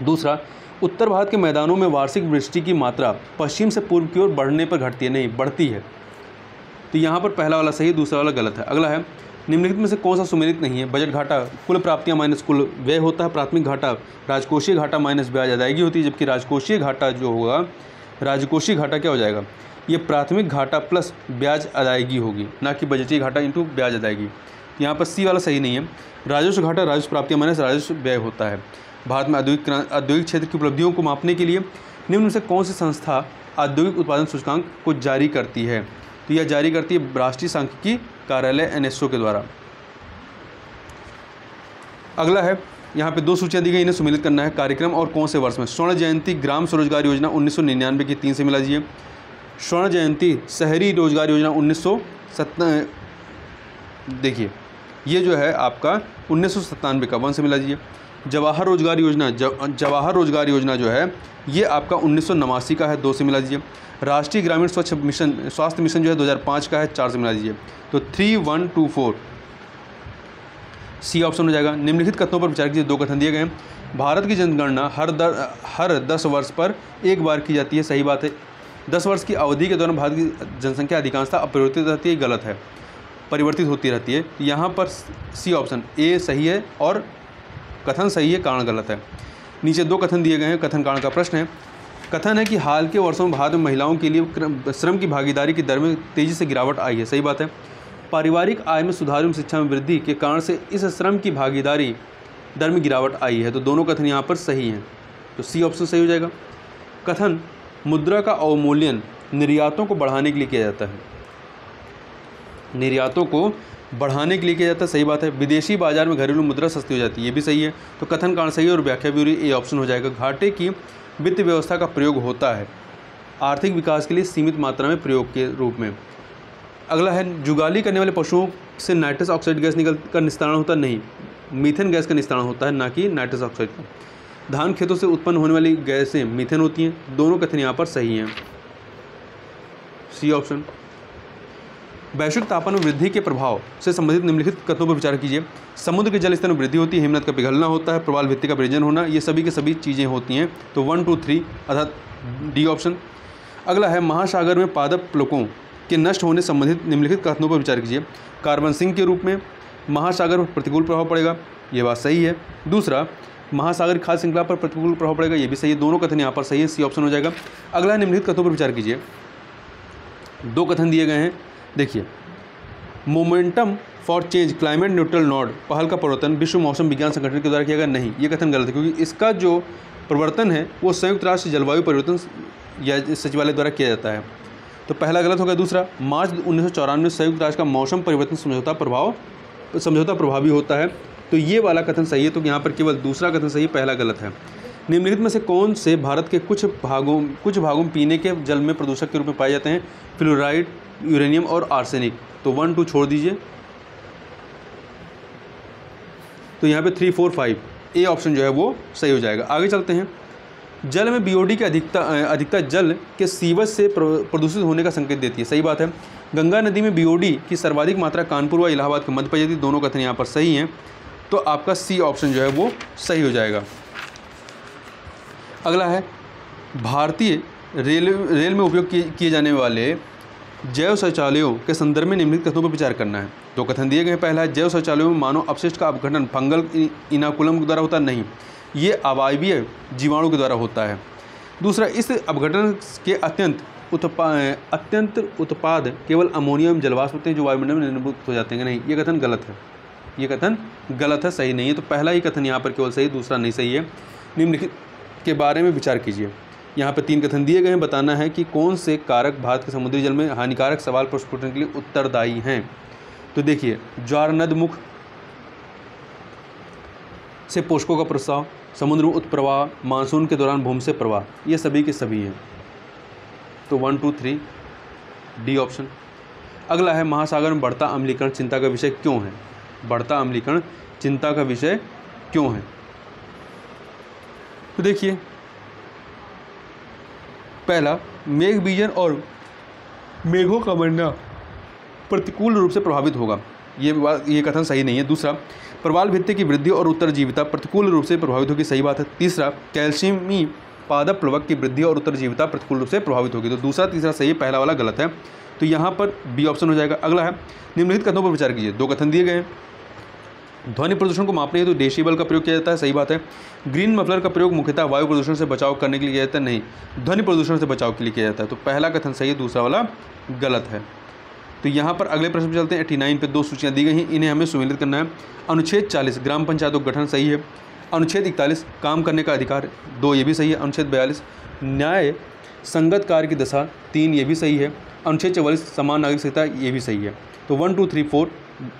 दूसरा, उत्तर भारत के मैदानों में वार्षिक वृष्टि की मात्रा पश्चिम से पूर्व की ओर बढ़ने पर घटती है, नहीं बढ़ती है। तो यहाँ पर पहला वाला सही, दूसरा वाला गलत है। अगला है, निम्नलिखित में से कौन सा सुमेलित नहीं है? बजट घाटा कुल प्राप्तियां माइनस कुल व्यय होता है। प्राथमिक घाटा राजकोषीय घाटा माइनस ब्याज अदायगी होती है, जबकि राजकोषीय घाटा जो होगा, राजकोषीय घाटा क्या हो जाएगा? ये प्राथमिक घाटा प्लस ब्याज अदायगी होगी, ना कि बजटीय घाटा इंटू ब्याज अदायगी। यहाँ पर सी वाला सही नहीं है। राजस्व घाटा राजस्व प्राप्तियां माइनस राजस्व व्यय होता है। भारत में औद्योगिक क्षेत्र की उपलब्धियों को मापने के लिए निम्न में से कौन सी संस्था औद्योगिक उत्पादन सूचकांक को जारी करती है? तो यह जारी करती है राष्ट्रीय सांख्यिकी कार्यालय NSO के द्वारा। अगला है, यहाँ पे 2 सूचियाँ दी गई, इन्हें सुमेलित करना है। कार्यक्रम और कौन से वर्ष में? स्वर्ण जयंती ग्राम स्वरोजगार योजना 1999 की, 3 से मिला दीजिए। स्वर्ण जयंती शहरी रोजगार योजना 1997, देखिए ये जो है आपका 1997 का, 1 से मिला दीजिए। जवाहर रोजगार योजना जो है ये आपका 1989 का है, 2 से मिला दीजिए। राष्ट्रीय ग्रामीण स्वास्थ्य मिशन जो है 2005 का है, 4 से मिला दीजिए। तो 3124 सी ऑप्शन हो जाएगा। निम्नलिखित कथनों पर विचार कीजिए। 2 कथन दिए गए हैं। भारत की जनगणना हर 10 वर्ष पर एक बार की जाती है, सही बात है। 10 वर्ष की अवधि के दौरान भारत की जनसंख्या अधिकांशतः अपरिवर्तित रहती है, गलत है, परिवर्तित होती रहती है। यहाँ पर सी ऑप्शन ए सही है और कथन सही है, कारण गलत है। नीचे 2 कथन दिए गए हैं। कथन कारण का प्रश्न है। कथन है कि हाल के वर्षों में भारत में महिलाओं के लिए श्रम की भागीदारी की दर में तेज़ी से गिरावट आई है, सही बात है। पारिवारिक आय में सुधार एवं शिक्षा में वृद्धि के कारण से इस श्रम की भागीदारी दर में गिरावट आई है, तो दोनों कथन यहाँ पर सही हैं, तो सी ऑप्शन सही हो जाएगा। कथन मुद्रा का अवमूल्यन निर्यातों को बढ़ाने के लिए किया जाता है। निर्यातों को बढ़ाने के लिए किया जाता है, सही बात है। विदेशी बाजार में घरेलू मुद्रा सस्ती हो जाती है, ये भी सही है। तो कथन कारण सही है और व्याख्या भी ये ऑप्शन हो जाएगा। घाटे की वित्त व्यवस्था का प्रयोग होता है आर्थिक विकास के लिए सीमित मात्रा में प्रयोग के रूप में। अगला है, जुगाली करने वाले पशुओं से नाइट्रस ऑक्साइड गैस का निस्तारण होता नहीं, मीथेन गैस का निस्तारण होता है, ना कि नाइट्रस ऑक्साइड का। धान खेतों से उत्पन्न होने वाली गैसें मीथेन होती हैं। दोनों कथन यहाँ पर सही हैं, सी ऑप्शन। वैश्विक तापमान में वृद्धि के प्रभाव से संबंधित निम्नलिखित कथनों पर विचार कीजिए। समुद्र के जल स्तर में वृद्धि होती है, हिमनद का पिघलना होता है, प्रवाल भित्ति का विरजन होना, ये सभी के सभी चीज़ें होती हैं। तो 1, 2, 3 अर्थात डी ऑप्शन। अगला है, महासागर में पादप प्लवकों के नष्ट होने संबंधित निम्नलिखित कथनों पर विचार कीजिए। कार्बन सिंक के रूप में महासागर पर प्रतिकूल प्रभाव पड़ेगा, ये बात सही है। दूसरा, महासागर खाद्य श्रृंखला पर प्रतिकूल प्रभाव पड़ेगा, ये भी सही है। दोनों कथन यहाँ पर सही है, सी ऑप्शन हो जाएगा। अगला है, निम्नलिखित कथनों पर विचार कीजिए। 2 कथन दिए गए हैं, देखिए। Momentum for change climate neutral node पहल का परिवर्तन विश्व मौसम विज्ञान संगठन के द्वारा किया गया, नहीं, ये कथन गलत है, क्योंकि इसका जो परिवर्तन है वो संयुक्त राष्ट्र जलवायु परिवर्तन या सचिवालय द्वारा किया जाता है। तो पहला गलत होगा। दूसरा, मार्च 1994 में संयुक्त राष्ट्र का मौसम परिवर्तन समझौता प्रभावी होता है, तो ये वाला कथन सही है। तो यहाँ पर केवल दूसरा कथन सही है, पहला गलत है। निम्नलिखित में से कौन से भारत के कुछ भागों में पीने के जल में प्रदूषक के रूप में पाए जाते हैं? फ्लोराइड, यूरेनियम और आर्सेनिक। तो 1, 2 छोड़ दीजिए। तो यहाँ पे 3, 4, 5 ए ऑप्शन जो है वो सही हो जाएगा। आगे चलते हैं। जल में बीओडी की अधिकता जल के सीवज से प्रदूषित होने का संकेत देती है, सही बात है। गंगा नदी में बीओडी की सर्वाधिक मात्रा कानपुर व इलाहाबाद के मध्य पाई जाती है, दोनों कथन यहाँ पर सही हैं। तो आपका सी ऑप्शन जो है वो सही हो जाएगा। अगला है, भारतीय रेल में उपयोग किए जाने वाले जैव शौचालयों के संदर्भ में निम्नलिखित कथनों पर विचार करना है। 2 कथन दिए गए हैं। पहला है, जैव शौचालयों में मानव अपशिष्ट का अपघटन फंगल इनाकुलम के द्वारा होता नहीं, ये अवायवीय जीवाणु के द्वारा होता है। दूसरा, इस अपघटन के अत्यंत उत्पाद केवल अमोनिया एवं जलवाष्प होते हैं जो वायुमंडल में निर्मित हो जाते हैं, नहीं, ये कथन गलत है, ये कथन गलत है, सही नहीं है। तो पहला ही कथन यहाँ पर केवल सही, दूसरा नहीं सही है। निम्नलिखित के बारे में विचार कीजिए। यहाँ पर 3 कथन दिए गए हैं, बताना है कि कौन से कारक भारत के समुद्री जल में हानिकारक सवाल प्रस्फुटन के लिए उत्तरदायी हैं। तो देखिए, ज्वारनदमुख से पोषकों का प्रस्ताव, समुद्र में उत्प्रवाह, मानसून के दौरान भूमि से प्रवाह, ये सभी के सभी हैं। तो 1, 2, 3 डी ऑप्शन। अगला है, महासागर में बढ़ता अम्लीकरण चिंता का विषय क्यों है? बढ़ता अम्लीकरण चिंता का विषय क्यों है? तो देखिए, पहला, मेघ बीजन और मेघों का बनना प्रतिकूल रूप से प्रभावित होगा, ये कथन सही नहीं है। दूसरा, प्रवाल भित्ति की वृद्धि और उत्तरजीविता प्रतिकूल रूप से प्रभावित होगी, सही बात है। तीसरा, कैल्शियमी पादप प्लवक की वृद्धि और उत्तरजीविता प्रतिकूल रूप से प्रभावित होगी, तो दूसरा तीसरा सही है, पहला वाला गलत है। तो यहाँ पर बी ऑप्शन हो जाएगा। अगला है, निम्नलिखित कथनों पर विचार कीजिए। 2 कथन दिए गए हैं। ध्वनि प्रदूषण को मापने हेतु डेसिबल का प्रयोग किया जाता है, सही बात है। ग्रीन मफलर का प्रयोग मुख्यतः वायु प्रदूषण से बचाव करने के लिए किया जाता है, नहीं, ध्वनि प्रदूषण से बचाव के लिए किया जाता है। तो पहला कथन सही है, दूसरा वाला गलत है। तो यहाँ पर अगले प्रश्न पर चलते हैं। 89 पे 2 सूचियाँ दी गई हैं, इन्हें हमें सुमेलित करना है। अनुच्छेद 40 ग्राम पंचायतों का गठन, सही है। अनुच्छेद 41 काम करने का अधिकार, 2 ये भी सही है। अनुच्छेद 42 न्याय संगत कार्य की दशा, 3 ये भी सही है। अनुच्छेद 44 समान नागरिक संहिता, ये भी सही है। तो 1, 2, 3, 4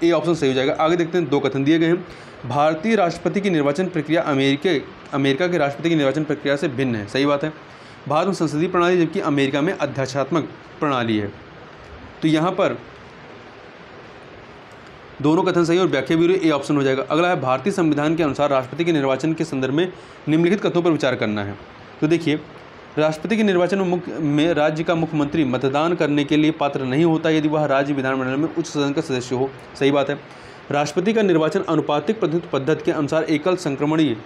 ए ऑप्शन सही हो जाएगा। आगे देखते हैं। 2 कथन दिए गए हैं। भारतीय राष्ट्रपति की निर्वाचन प्रक्रिया अमेरिका के राष्ट्रपति की निर्वाचन प्रक्रिया से भिन्न है, सही बात है। भारत में संसदीय प्रणाली जबकि अमेरिका में अध्यक्षात्मक प्रणाली है। तो यहाँ पर दोनों कथन सही और व्याख्या भी ए ऑप्शन हो जाएगा। अगला है, भारतीय संविधान के अनुसार राष्ट्रपति के निर्वाचन के संदर्भ में निम्नलिखित कथनों पर विचार करना है। तो देखिए, राष्ट्रपति के निर्वाचन में राज्य का मुख्यमंत्री मतदान करने के लिए पात्र नहीं होता यदि वह राज्य विधानमंडल में उच्च सदन का सदस्य हो, सही बात है। राष्ट्रपति का निर्वाचन अनुपातिक प्रतिनिधित्व पद्धति के अनुसार एकल संक्रमणीय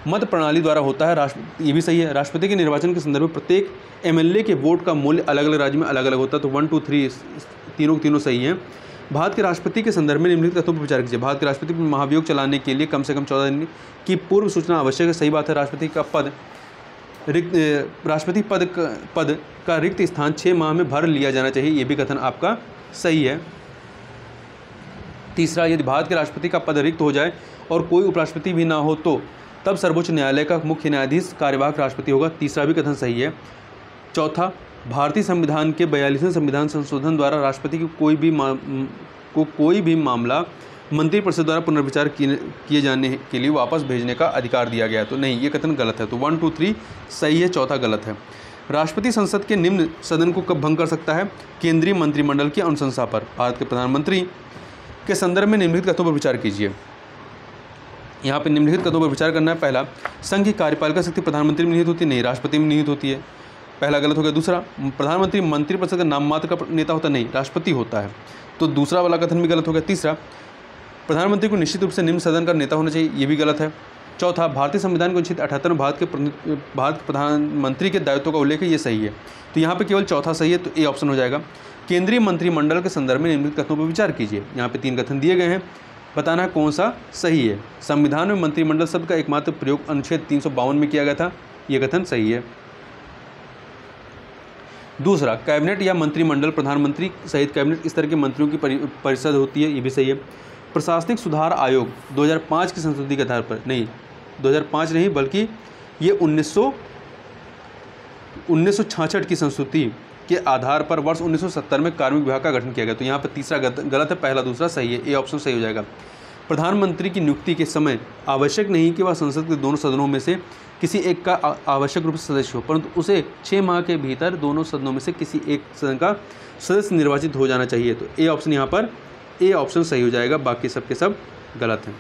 मत प्रणाली द्वारा होता है, ये भी सही है। राष्ट्रपति के निर्वाचन के संदर्भ में प्रत्येक एमएलए के वोट का मूल्य अलग अलग राज्य में अलग अलग होता है। तो 1, 2, 3 तीनों सही हैं। भारत के राष्ट्रपति के संदर्भ में निम्नलिखित तथ्यों पर विचार कीजिए। भारत के राष्ट्रपति महाभियोग चलाने के लिए कम से कम 14 दिन की पूर्व सूचना आवश्यक है, सही बात है। राष्ट्रपति पद का रिक्त स्थान 6 माह में भर लिया जाना चाहिए, ये भी कथन आपका सही है। तीसरा, यदि भारत के राष्ट्रपति का पद रिक्त हो जाए और कोई उपराष्ट्रपति भी ना हो तो तब सर्वोच्च न्यायालय का मुख्य न्यायाधीश कार्यवाहक राष्ट्रपति होगा, तीसरा भी कथन सही है। चौथा, भारतीय संविधान के 42वें संविधान संशोधन द्वारा राष्ट्रपति की कोई भी मामला मंत्रिपरिषद द्वारा पुनर्विचार किए जाने के लिए वापस भेजने का अधिकार दिया गया। तो नहीं, ये कथन गलत है। तो 1, 2, 3 सही है, चौथा गलत है। राष्ट्रपति संसद के निम्न सदन को कब भंग कर सकता है? केंद्रीय मंत्रिमंडल की अनुशंसा पर। भारत के प्रधानमंत्री के संदर्भ में निम्नलिखित कथनों पर विचार कीजिए। यहाँ पे निम्नलिखित कथनों पर विचार करना है। पहला, संघ की कार्यपालिका शक्ति प्रधानमंत्री में निहित होती है? नहीं, राष्ट्रपति में निहित होती है। पहला गलत हो गया। दूसरा, प्रधानमंत्री मंत्रिपरिषद का नाम मात्र का नेता होता? नहीं, राष्ट्रपति होता है। तो दूसरा वाला कथन भी गलत हो गया। तीसरा, प्रधानमंत्री को निश्चित रूप से निम्न सदन का नेता होना चाहिए, ये भी गलत है। चौथा, भारतीय संविधान के अनुच्छेद 78 में भारत के प्रधानमंत्री के दायित्व का उल्लेख है, ये सही है। तो यहाँ पे केवल चौथा सही है, तो ए ऑप्शन हो जाएगा। केंद्रीय मंत्रिमंडल के संदर्भ में निम्नलिखित कथनों पर विचार कीजिए। यहाँ पे 3 कथन दिए गए हैं, बताना है कौन सा सही है। संविधान में मंत्रिमंडल शब्द का एकमात्र प्रयोग अनुच्छेद 352 में किया गया था, ये कथन सही है। दूसरा, कैबिनेट या मंत्रिमंडल प्रधानमंत्री सहित कैबिनेट इस तरह के मंत्रियों की परिषद होती है, ये भी सही है। प्रशासनिक सुधार आयोग 2005 की संशोधन के आधार पर? नहीं, 2005 नहीं, बल्कि ये 1966 की संस्तुति के आधार पर वर्ष 1970 में कार्मिक विभाग का गठन किया गया। तो यहाँ पर तीसरा गलत है, पहला दूसरा सही है, ए ऑप्शन सही हो जाएगा। प्रधानमंत्री की नियुक्ति के समय आवश्यक नहीं कि वह संसद के दोनों सदनों में से किसी एक का आवश्यक रूप से सदस्य हो, परंतु उसे 6 माह के भीतर दोनों सदनों में से किसी एक सदन का सदस्य निर्वाचित हो जाना चाहिए। तो ए ऑप्शन यहाँ पर ए ऑप्शन सही हो जाएगा, बाकी सब के सब गलत हैं।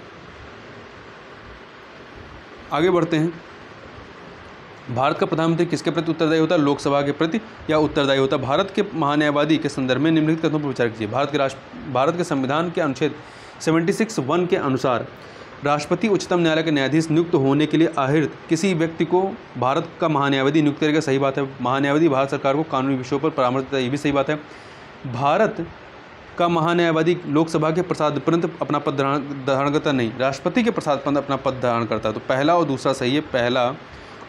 आगे बढ़ते हैं। भारत का प्रधानमंत्री किसके प्रति उत्तरदायी होता है? लोकसभा के प्रति या उत्तरदायी होता है? भारत के महान्यायवादी के संदर्भ में निम्नलिखित कथनों पर विचार कीजिए। भारत के संविधान के अनुच्छेद 76(1) के अनुसार राष्ट्रपति उच्चतम न्यायालय के न्यायाधीश नियुक्त होने के लिए आहृत किसी व्यक्ति को भारत का महान्यायवादी नियुक्त करेगा, सही बात है। महान्यायवादी भारत सरकार को कानूनी विषयों पर परामर्श देता है, ये भी सही बात है। भारत का महान्यायवादी लोकसभा के प्रसाद अपना पद धारण करता नहीं, राष्ट्रपति के प्रसाद अपना पद धारण करता है। तो पहला और दूसरा सही है, पहला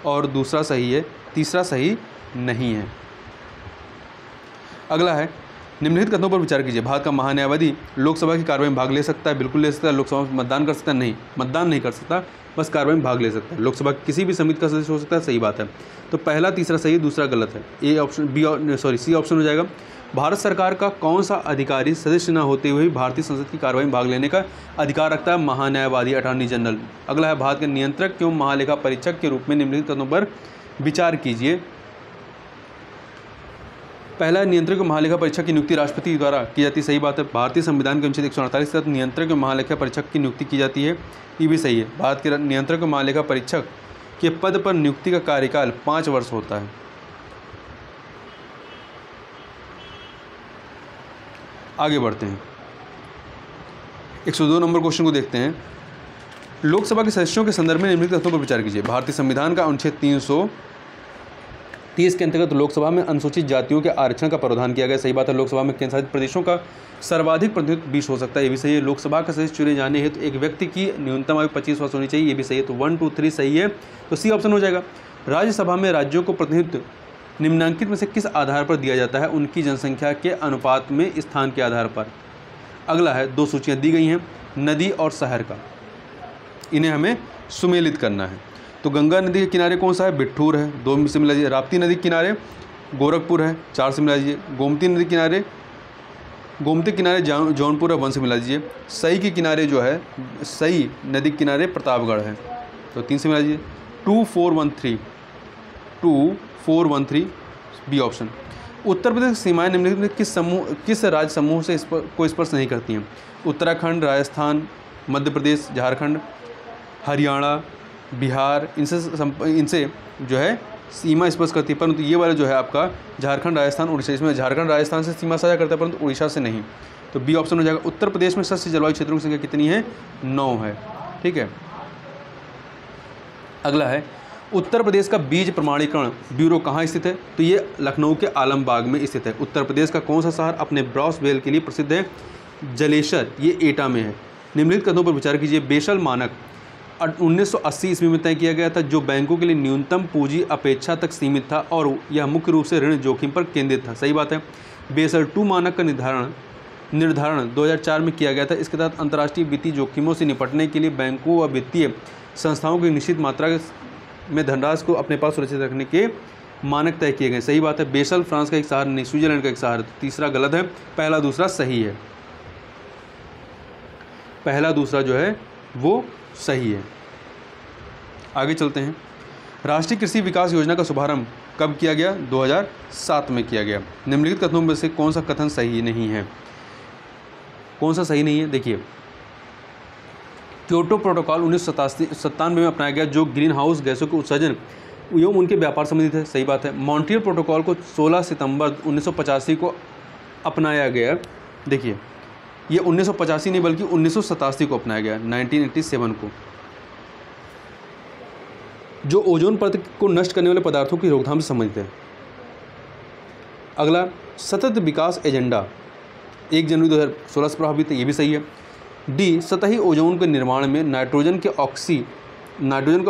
और दूसरा सही है, तीसरा सही नहीं है। अगला है, निम्नलिखित कथनों पर विचार कीजिए। भारत का महान्यायवादी लोकसभा की कार्रवाई में भाग ले सकता है? बिल्कुल ले सकता है। लोकसभा में मतदान कर सकता है? नहीं, मतदान नहीं कर सकता, बस कार्रवाई में भाग ले सकता है। लोकसभा किसी भी समिति का सदस्य हो सकता है, सही बात है। तो पहला तीसरा सही, दूसरा गलत है। सी ऑप्शन हो जाएगा। भारत सरकार का कौन सा अधिकारी सदस्य न होते हुए भारतीय संसद की कार्रवाई में भाग लेने का अधिकार रखता है? महान्यायवादी, अटॉर्नी जनरल। अगला है, भारत के नियंत्रक एवं महालेखा परीक्षक के रूप में निम्नलिखित कथनों पर विचार कीजिए। पहला, नियंत्रक एवं महालेखा परीक्षक की नियुक्ति राष्ट्रपति द्वारा की जाती है, सही बात है। भारतीय संविधान के अनुच्छेद 148 के तहत नियंत्रक एवं महालेखा परीक्षक की नियुक्ति की जाती है, ये भी सही है। भारत के नियंत्रक एवं महालेखा परीक्षक के पद पर नियुक्ति का कार्यकाल 5 वर्ष होता है। आगे बढ़ते हैं, 102 नंबर क्वेश्चन को देखते हैं। लोकसभा के सदस्यों के संदर्भ में निम्नलिखित तथ्यों पर विचार कीजिए। भारतीय संविधान का अनुच्छेद 330 के अंतर्गत लोकसभा में अनुसूचित जातियों के आरक्षण का प्रावधान किया गया, सही बात है। लोकसभा में केंद्र शासित प्रदेशों का सर्वाधिक प्रतिनिधित्व 20 हो सकता है, ये भी सही है। लोकसभा का सदस्य चुने जाने हेतु एक व्यक्ति की न्यूनतम आयु 25 वर्ष होनी चाहिए, ये भी सही है। तो 1, 2, 3 सही है, तो सी ऑप्शन हो जाएगा। राज्यसभा में राज्यों को प्रतिनिधित्व निम्नलिखित में से किस आधार पर दिया जाता है? उनकी जनसंख्या के अनुपात में स्थान के आधार पर। अगला है, 2 सूचियाँ दी गई हैं नदी और शहर का, इन्हें हमें सुमेलित करना है। तो गंगा नदी के किनारे कौन सा है? बिट्ठूर है, 2 से मिला दीजिए। राप्ती नदी के किनारे गोरखपुर है, 4 से मिला दीजिए। गोमती नदी किनारे जौनपुर है, 1 से मिला दीजिए। सई के किनारे जो है, सई नदी के किनारे प्रतापगढ़ है, तो 3 से मिला दीजिए। 2413 बी ऑप्शन। उत्तर प्रदेश की सीमाएं निम्नलिखित में किस राज्य समूह से को स्पर्श नहीं करती हैं? उत्तराखंड, राजस्थान, मध्य प्रदेश, झारखंड, हरियाणा, बिहार, इनसे जो है सीमा स्पर्श करती है, परंतु ये वाला जो है आपका झारखंड, राजस्थान, उड़ीसा, इसमें झारखंड राजस्थान से सीमा साझा करता है परंतु उड़ीसा से नहीं। तो बी ऑप्शन हो जाएगा। उत्तर प्रदेश में सस्य जलवायु क्षेत्रों की संख्या कितनी है? 9 है, ठीक है। अगला है, उत्तर प्रदेश का बीज प्रमाणीकरण ब्यूरो कहाँ स्थित है? तो ये लखनऊ के आलमबाग में स्थित है। उत्तर प्रदेश का कौन सा शहर अपने ब्रॉस बेल के लिए प्रसिद्ध है? जलेसर, ये एटा में है। निम्नलिखित कथनों पर विचार कीजिए। बेसल मानक 1980 ईस्वी में तय किया गया था, जो बैंकों के लिए न्यूनतम पूंजी अपेक्षा तक सीमित था और यह मुख्य रूप से ऋण जोखिम पर केंद्रित था, सही बात है। बेसल 2 मानक का निर्धारण 2004 में किया गया था। इसके तहत अंतर्राष्ट्रीय वित्तीय जोखिमों से निपटने के लिए बैंकों व वित्तीय संस्थाओं की निश्चित मात्रा में धनराशि को अपने पास सुरक्षित रखने के मानक तय किए गए। सही बात है, बेसल फ्रांस का एक शहर नहीं, स्विट्जरलैंड का एक शहर। तो तीसरा गलत है, पहला दूसरा सही है, पहला दूसरा जो है वो सही है। आगे चलते हैं। राष्ट्रीय कृषि विकास योजना का शुभारंभ कब किया गया? 2007 में किया गया। निम्नलिखित कथनों में से कौन सा कथन सही नहीं है? कौन सा सही नहीं है? देखिए, क्योटो प्रोटोकॉल 1997 में अपनाया गया जो ग्रीन हाउस गैसों के उत्सर्जन एवं उनके व्यापार संबंधित है। सही बात है। मॉन्ट्रियल प्रोटोकॉल को 16 सितंबर 1985 को अपनाया गया। देखिए, ये 1985 नहीं बल्कि 1987 को अपनाया गया, 1987 को, जो ओजोन परत को नष्ट करने वाले पदार्थों की रोकथाम से संबंधित है। अगला, सतत विकास एजेंडा 1 जनवरी 2016 से प्रभावित है, ये भी सही है। डी, सतही ओजोन के निर्माण में नाइट्रोजन का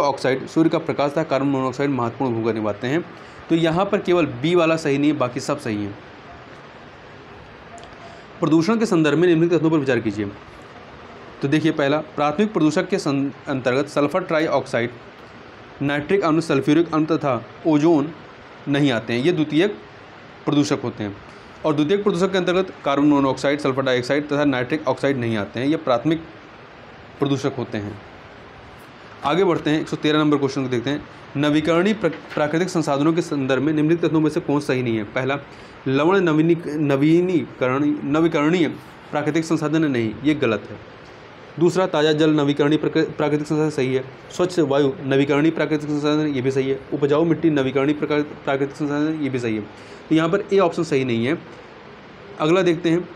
ऑक्साइड, सूर्य का प्रकाश तथा कार्बन मोनोऑक्साइड महत्वपूर्ण भूमिका निभाते हैं। तो यहाँ पर केवल बी वाला सही नहीं है, बाकी सब सही है। प्रदूषण के संदर्भ में निम्नलिखित कथनों पर विचार कीजिए। तो देखिए, पहला, प्राथमिक प्रदूषक के अंतर्गत सल्फर ट्राइऑक्साइड, नाइट्रिक अम्ल, सल्फ्यूरिक अम्ल तथा ओजोन नहीं आते हैं, ये द्वितीयक प्रदूषक होते हैं। और द्वितीयक प्रदूषक के अंतर्गत कार्बन मोनोऑक्साइड, सल्फर डाइऑक्साइड तथा नाइट्रिक ऑक्साइड नहीं आते हैं, ये प्राथमिक प्रदूषक होते हैं। आगे बढ़ते हैं, 113 नंबर क्वेश्चन को देखते हैं। नवीकरणीय प्राकृतिक संसाधनों के संदर्भ में निम्नलिखित कथनों में से कौन सही नहीं है? पहला, लवण नवीकरणीय प्राकृतिक संसाधन नहीं, ये गलत है। दूसरा, ताज़ा जल नवीकरणीय प्राकृतिक संसाधन सही है। स्वच्छ वायु नवीकरणीय प्राकृतिक संसाधन, ये भी सही है। उपजाऊ मिट्टी नवीकरणीय प्राकृतिक संसाधन, ये भी सही है। तो यहाँ पर ए ऑप्शन सही नहीं है। अगला देखते हैं,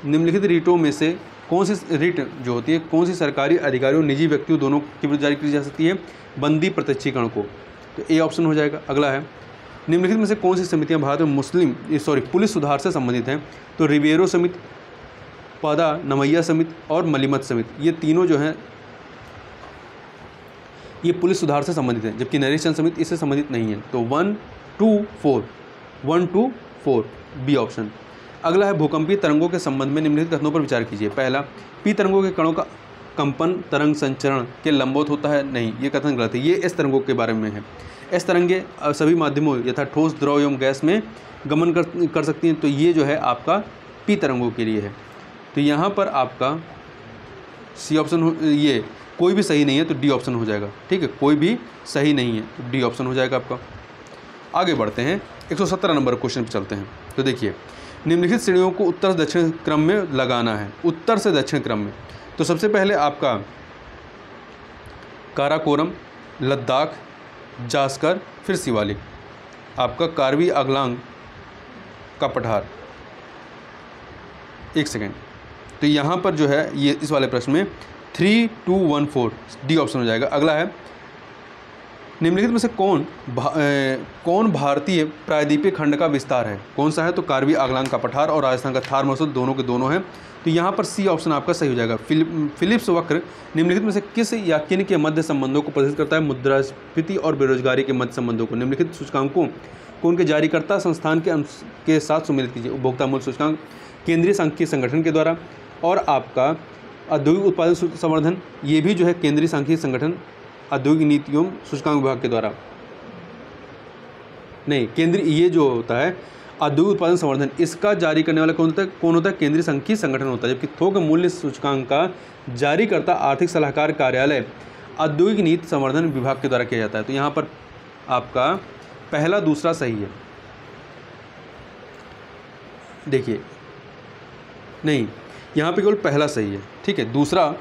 निम्नलिखित रीटों में से कौन सी रीट जो होती है, कौन सी सरकारी अधिकारियों निजी व्यक्तियों दोनों के विरुद्ध जारी की जा सकती है? बंदी प्रत्यक्षीकरण को, तो ए ऑप्शन हो जाएगा। अगला है, निम्नलिखित में से कौन सी समितियां भारत में पुलिस सुधार से संबंधित हैं? तो रिवेरो समिति, पदा नमैया समिति और मलिमत समिति, ये तीनों जो हैं ये पुलिस सुधार से संबंधित है, जबकि नरेश चंद समिति इससे संबंधित नहीं है। तो 1, 2, 4 बी ऑप्शन। अगला है, भूकंपीय तरंगों के संबंध में निम्नलिखित कथनों पर विचार कीजिए। पहला, पी तरंगों के कणों का कंपन तरंग संचरण के लंबवत होता है, नहीं, ये कथन गलत है। ये एस तरंगों के बारे में है। एस तरंगे सभी माध्यमों यथा ठोस, द्रव एवं गैस में गमन कर सकती हैं, तो ये जो है आपका पी तरंगों के लिए है। तो यहाँ पर आपका सी ऑप्शन ये कोई भी सही नहीं है, तो डी ऑप्शन हो जाएगा। ठीक है, कोई भी सही नहीं है तो डी ऑप्शन हो जाएगा आपका। आगे बढ़ते हैं, 117 नंबर क्वेश्चन पर चलते हैं। तो देखिए, निम्नलिखित श्रेणियों को उत्तर से दक्षिण क्रम में लगाना है, उत्तर से दक्षिण क्रम में। तो सबसे पहले आपका काराकोरम, लद्दाख, जास्कर, फिर शिवालिक, आपका कार्बी आंगलांग का पठार। एक सेकेंड, तो यहाँ पर जो है ये इस वाले प्रश्न में 3, 2, 1, 4 डी ऑप्शन हो जाएगा। अगला है, निम्नलिखित में से कौन भारतीय प्रायद्वीपीय खंड का विस्तार है? कौन सा है? तो कार्बी आंगलांग का पठार और राजस्थान का थार मसूद, दोनों के दोनों हैं। तो यहाँ पर सी ऑप्शन आपका सही हो जाएगा। फिलिप्स वक्र निम्नलिखित में से किस या किन के मध्य संबंधों को प्रदर्शित करता है? मुद्रास्फीति और बेरोजगारी के मध्य संबंधों को। निम्नलिखित सूचकांकों को उनके जारीकर्ता संस्थान के साथ सम्मिलित कीजिए। उपभोक्ता मूल्य सूचकांक केंद्रीय सांख्यिकी संगठन के द्वारा, और आपका औद्योगिक उत्पादन संवर्धन, ये भी जो है केंद्रीय सांख्यिकी संगठन औद्योगिक नीतियों सूचकांक विभाग के द्वारा नहीं, केंद्रीय ये जो होता है औद्योगिक उत्पादन संवर्धन, इसका जारी करने वाला कौन होता है? केंद्रीय सांख्यिकी संगठन होता है। जबकि थोक मूल्य सूचकांक का जारी करता आर्थिक सलाहकार कार्यालय औद्योगिक नीति संवर्धन विभाग के द्वारा किया जाता है। तो यहाँ पर आपका पहला दूसरा सही है। देखिए, नहीं, यहाँ पे केवल पहला सही है। ठीक है, दूसरा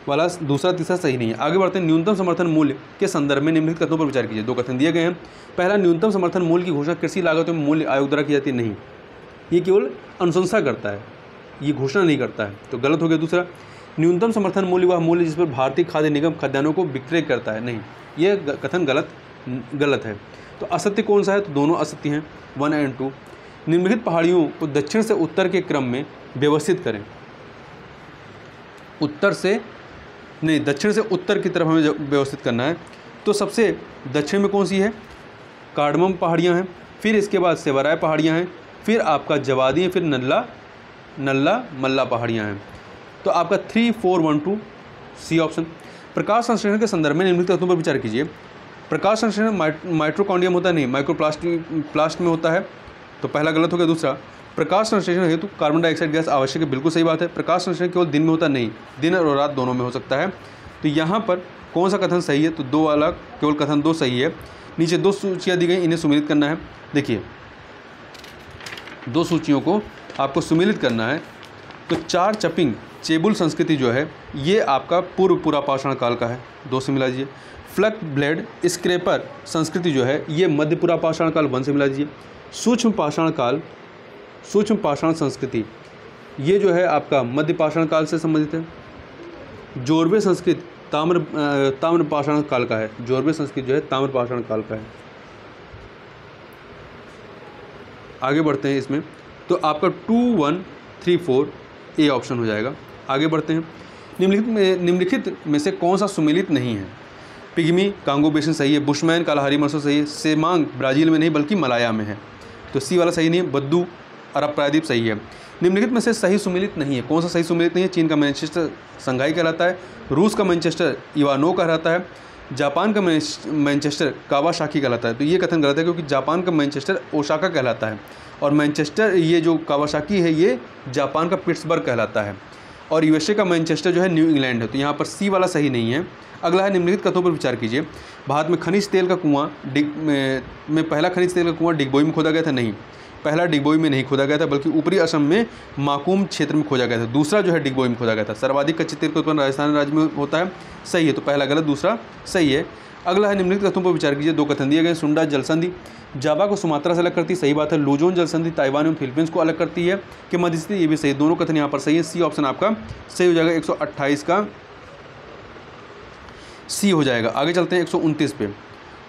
तीसरा सही नहीं है। आगे बढ़ते हैं, न्यूनतम समर्थन मूल्य के संदर्भ में निम्नलिखित कथनों पर विचार कीजिए। 2 कथन दिए गए हैं। पहला, न्यूनतम समर्थन मूल्य की घोषणा कृषि लागतों में मूल्य आयोग द्वारा की जाती है, नहीं, ये केवल अनुशंसा करता है, ये घोषणा नहीं करता है, तो गलत हो गया। दूसरा, न्यूनतम समर्थन मूल्य वह मूल्य जिस पर भारतीय खाद्य निगम खाद्यान्नों को विक्रय करता है, नहीं, ये कथन गलत है। तो असत्य कौन सा है? तो दोनों असत्य हैं, 1 और 2। निम्नलिखित पहाड़ियों को दक्षिण से उत्तर के क्रम में व्यवस्थित करें। दक्षिण से उत्तर की तरफ हमें व्यवस्थित करना है। तो सबसे दक्षिण में कौन सी है? कार्डमम पहाड़ियाँ हैं, फिर इसके बाद सेवराय पहाड़ियाँ हैं, फिर आपका जवादी है, फिर नल्ला मल्ला पहाड़ियाँ हैं। तो आपका 3, 4, 1, 2 सी ऑप्शन। प्रकाश संश्लेषण के संदर्भ में निम्नलिखित तथ्यों पर विचार कीजिए। प्रकाश संश्लेषण माइटोकॉन्ड्रियम होता है, नहीं, माइक्रोप्लास्ट में होता है, तो पहला गलत हो गया। दूसरा, प्रकाश संश्लेषण हेतु कार्बन डाइऑक्साइड गैस आवश्यक है, बिल्कुल सही बात है। प्रकाश संश्लेषण केवल दिन में होता नहीं, दिन और रात दोनों में हो सकता है। तो यहाँ पर कौन सा कथन सही है, तो 2 वाला केवल कथन 2 सही है। नीचे 2 सूचियाँ दी गई, इन्हें सुमेलित करना है। देखिए 2 सूचियों को आपको सुमेलित करना है। तो 4 चपिंग चेबुल संस्कृति जो है ये आपका पूर्व पुरापाषाण काल का है, 2 से मिला दीजिए। फ्लक ब्लेड स्क्रैपर संस्कृति जो है ये मध्य पुरापाषाण काल, 1 से मिला दीजिए। सूक्ष्म पाषाण संस्कृति ये जो है आपका मध्य पाषाण काल से संबंधित है। जोरवे संस्कृत ताम्र पाषाण काल का है, जोरवे संस्कृत जो है ताम्र पाषाण काल का है। आगे बढ़ते हैं इसमें, तो आपका 2, 1, 3, 4 ए ऑप्शन हो जाएगा। आगे बढ़ते हैं, निम्नलिखित में से कौन सा सुमेलित नहीं है। पिग्मी कांगो बेसिन सही है, बुशमैन कालाहारी मरसो सही है, सेमांग ब्राज़ील में नहीं बल्कि मलाया में है, तो सी वाला सही नहीं है। बद्दू अरब प्रायद्वीप सही है। निम्नलिखित में से सही सुमेलित नहीं है, कौन सा सही सुमेलित नहीं है। चीन का मैनचेस्टर संघाई कहलाता है, रूस का मैनचेस्टर इवानो कहलाता है, जापान का मैनचेस्टर कावासाकी कहलाता है। तो ये कथन गलत है, क्योंकि जापान का मैनचेस्टर ओसाका कहलाता है और मैनचेस्टर ये जो कावासाकी है ये जापान का पिट्सबर्ग कहलाता है, और यूएसए का मैनचेस्टर जो है न्यू इंग्लैंड है। तो यहाँ पर सी वाला सही नहीं है। अगला है, निम्नलिखित कथनों पर विचार कीजिए। भारत में खनिज तेल का कुआं पहला खनिज तेल का कुआं डिगबोई में खोदा गया था, नहीं, पहला डिगबोई में नहीं खोदा गया था बल्कि ऊपरी असम में माकूम क्षेत्र में खोजा गया था। दूसरा जो है डिगबोई में खोदा गया था। सर्वाधिक कच्चे तेल का उत्पन्न राजस्थान राज्य में होता है, सही है, तो पहला गलत, दूसरा सही है। अगला है, निम्नलिखित कथनों पर विचार कीजिए। 2 कथन दिए गए। सुंडा जलसंधि जावा को सुमात्रा से अलग करती है, सही बात है। लुजोन जलसंधि ताइवान एवं फिलीपींस को अलग करती है कि मध्य स्थिति, ये भी सही, दोनों कथन यहाँ पर सही है। सी ऑप्शन आपका सही हो जाएगा, 128 का सी हो जाएगा। आगे चलते हैं 129 पे।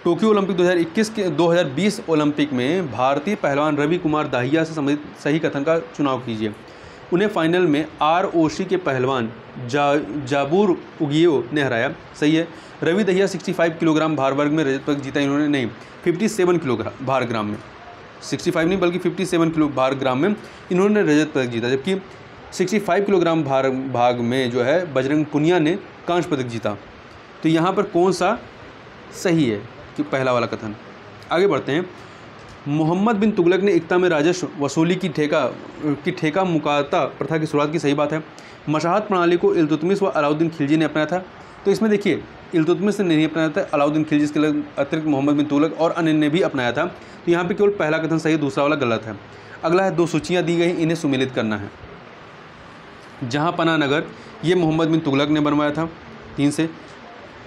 टोक्यो ओलंपिक 2020 ओलंपिक में भारतीय पहलवान रवि कुमार दाहिया से संबंधित सही कथन का चुनाव कीजिए। उन्हें फाइनल में ROC के पहलवान जाबूर उगियो ने हराया, सही है। रवि दहिया 65 किलोग्राम भार वर्ग में रजत पदक जीता, इन्होंने नहीं 57 किलोग्राम भार ग्राम में, 65 नहीं बल्कि 57 किलो भार ग्राम में इन्होंने रजत पदक जीता, जबकि 65 किलोग्राम भाग में जो है बजरंग पुनिया ने कांस्य पदक जीता। तो यहाँ पर कौन सा सही है, कि पहला वाला कथन। आगे बढ़ते हैं। मोहम्मद बिन तुगलक ने एकता में राजस्व वसूली की ठेका मुकाता प्रथा की शुरुआत की, सही बात है। मशाहत प्रणाली को इल्तुतमिश व अलाउद्दीन खिलजी ने अपनाया था, तो इसमें देखिए इल्तुतमिश ने नहीं अपनाया था, अलाउद्दीन खिलजी के अतिरिक्त मोहम्मद बिन तुगलक और अन्य ने भी अपनाया था। तो यहाँ पे केवल पहला कथन सही है, दूसरा वाला गलत है। अगला है, 2 सूचियाँ दी गई, इन्हें सुमेलित करना है। जहाँ पना नगर ये मोहम्मद बिन तुगलक ने बनवाया था, 3 से।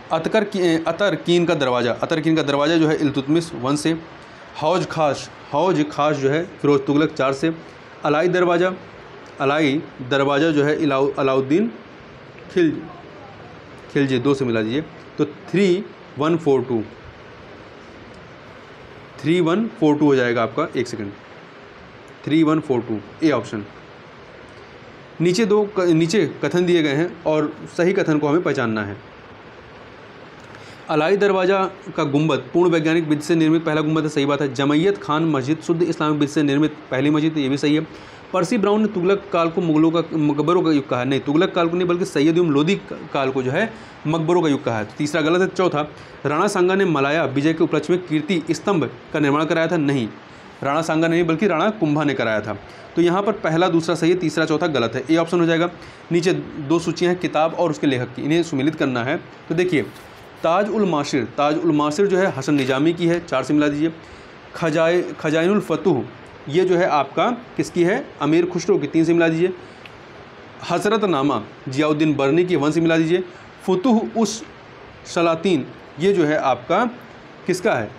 अतर कीन का दरवाज़ा जो है इल्तुतमिश, 1 से। हौज खास जो है फिरोज तुगलक, 4 से। अलाई दरवाज़ा जो है अलाउद्दीन खिलजी, 2 से मिला दीजिए, तो 3142 हो जाएगा आपका, 1 सेकंड, 3142 ए ऑप्शन। नीचे कथन दिए गए हैं और सही कथन को हमें पहचानना है। अलाई दरवाज़ा का गुंबद पूर्ण वैज्ञानिक विधि से निर्मित पहला गुंबद है, सही बात है। जमैयत खान मस्जिद शुद्ध इस्लामिक विधि से निर्मित पहली मस्जिद, ये भी सही है। पर्सी ब्राउन ने तुगलक काल को मकबरों का युग कहा है, नहीं, तुगलक काल को नहीं बल्कि सैयद एवं लोदी काल को जो है मकबरों का युग कहा है, तो तीसरा गलत है। चौथा, राणा सांगा ने मलाया विजय के उपलक्ष्य में कीर्ति स्तंभ का निर्माण कराया था, नहीं, राणा सांगा नहीं बल्कि राणा कुंभा ने कराया था। तो यहाँ पर पहला दूसरा सही है, तीसरा चौथा गलत है, ए ऑप्शन हो जाएगा। नीचे 2 सूचियाँ हैं किताब और उसके लेखक की, इन्हें सुमेलित करना है। तो देखिए ताज उल मासिर जो है हसन निजामी की है, 4 से मिला दीजिए। खजाइनुल फतूह ये जो है आपका किसकी है, अमीर खुसरो की, 3 से मिला दीजिए। हसरतनामा जियाउद्दीन बर्नी की, 1 से मिला दीजिए। फुतूह उस सलातीन ये जो है आपका किसका है,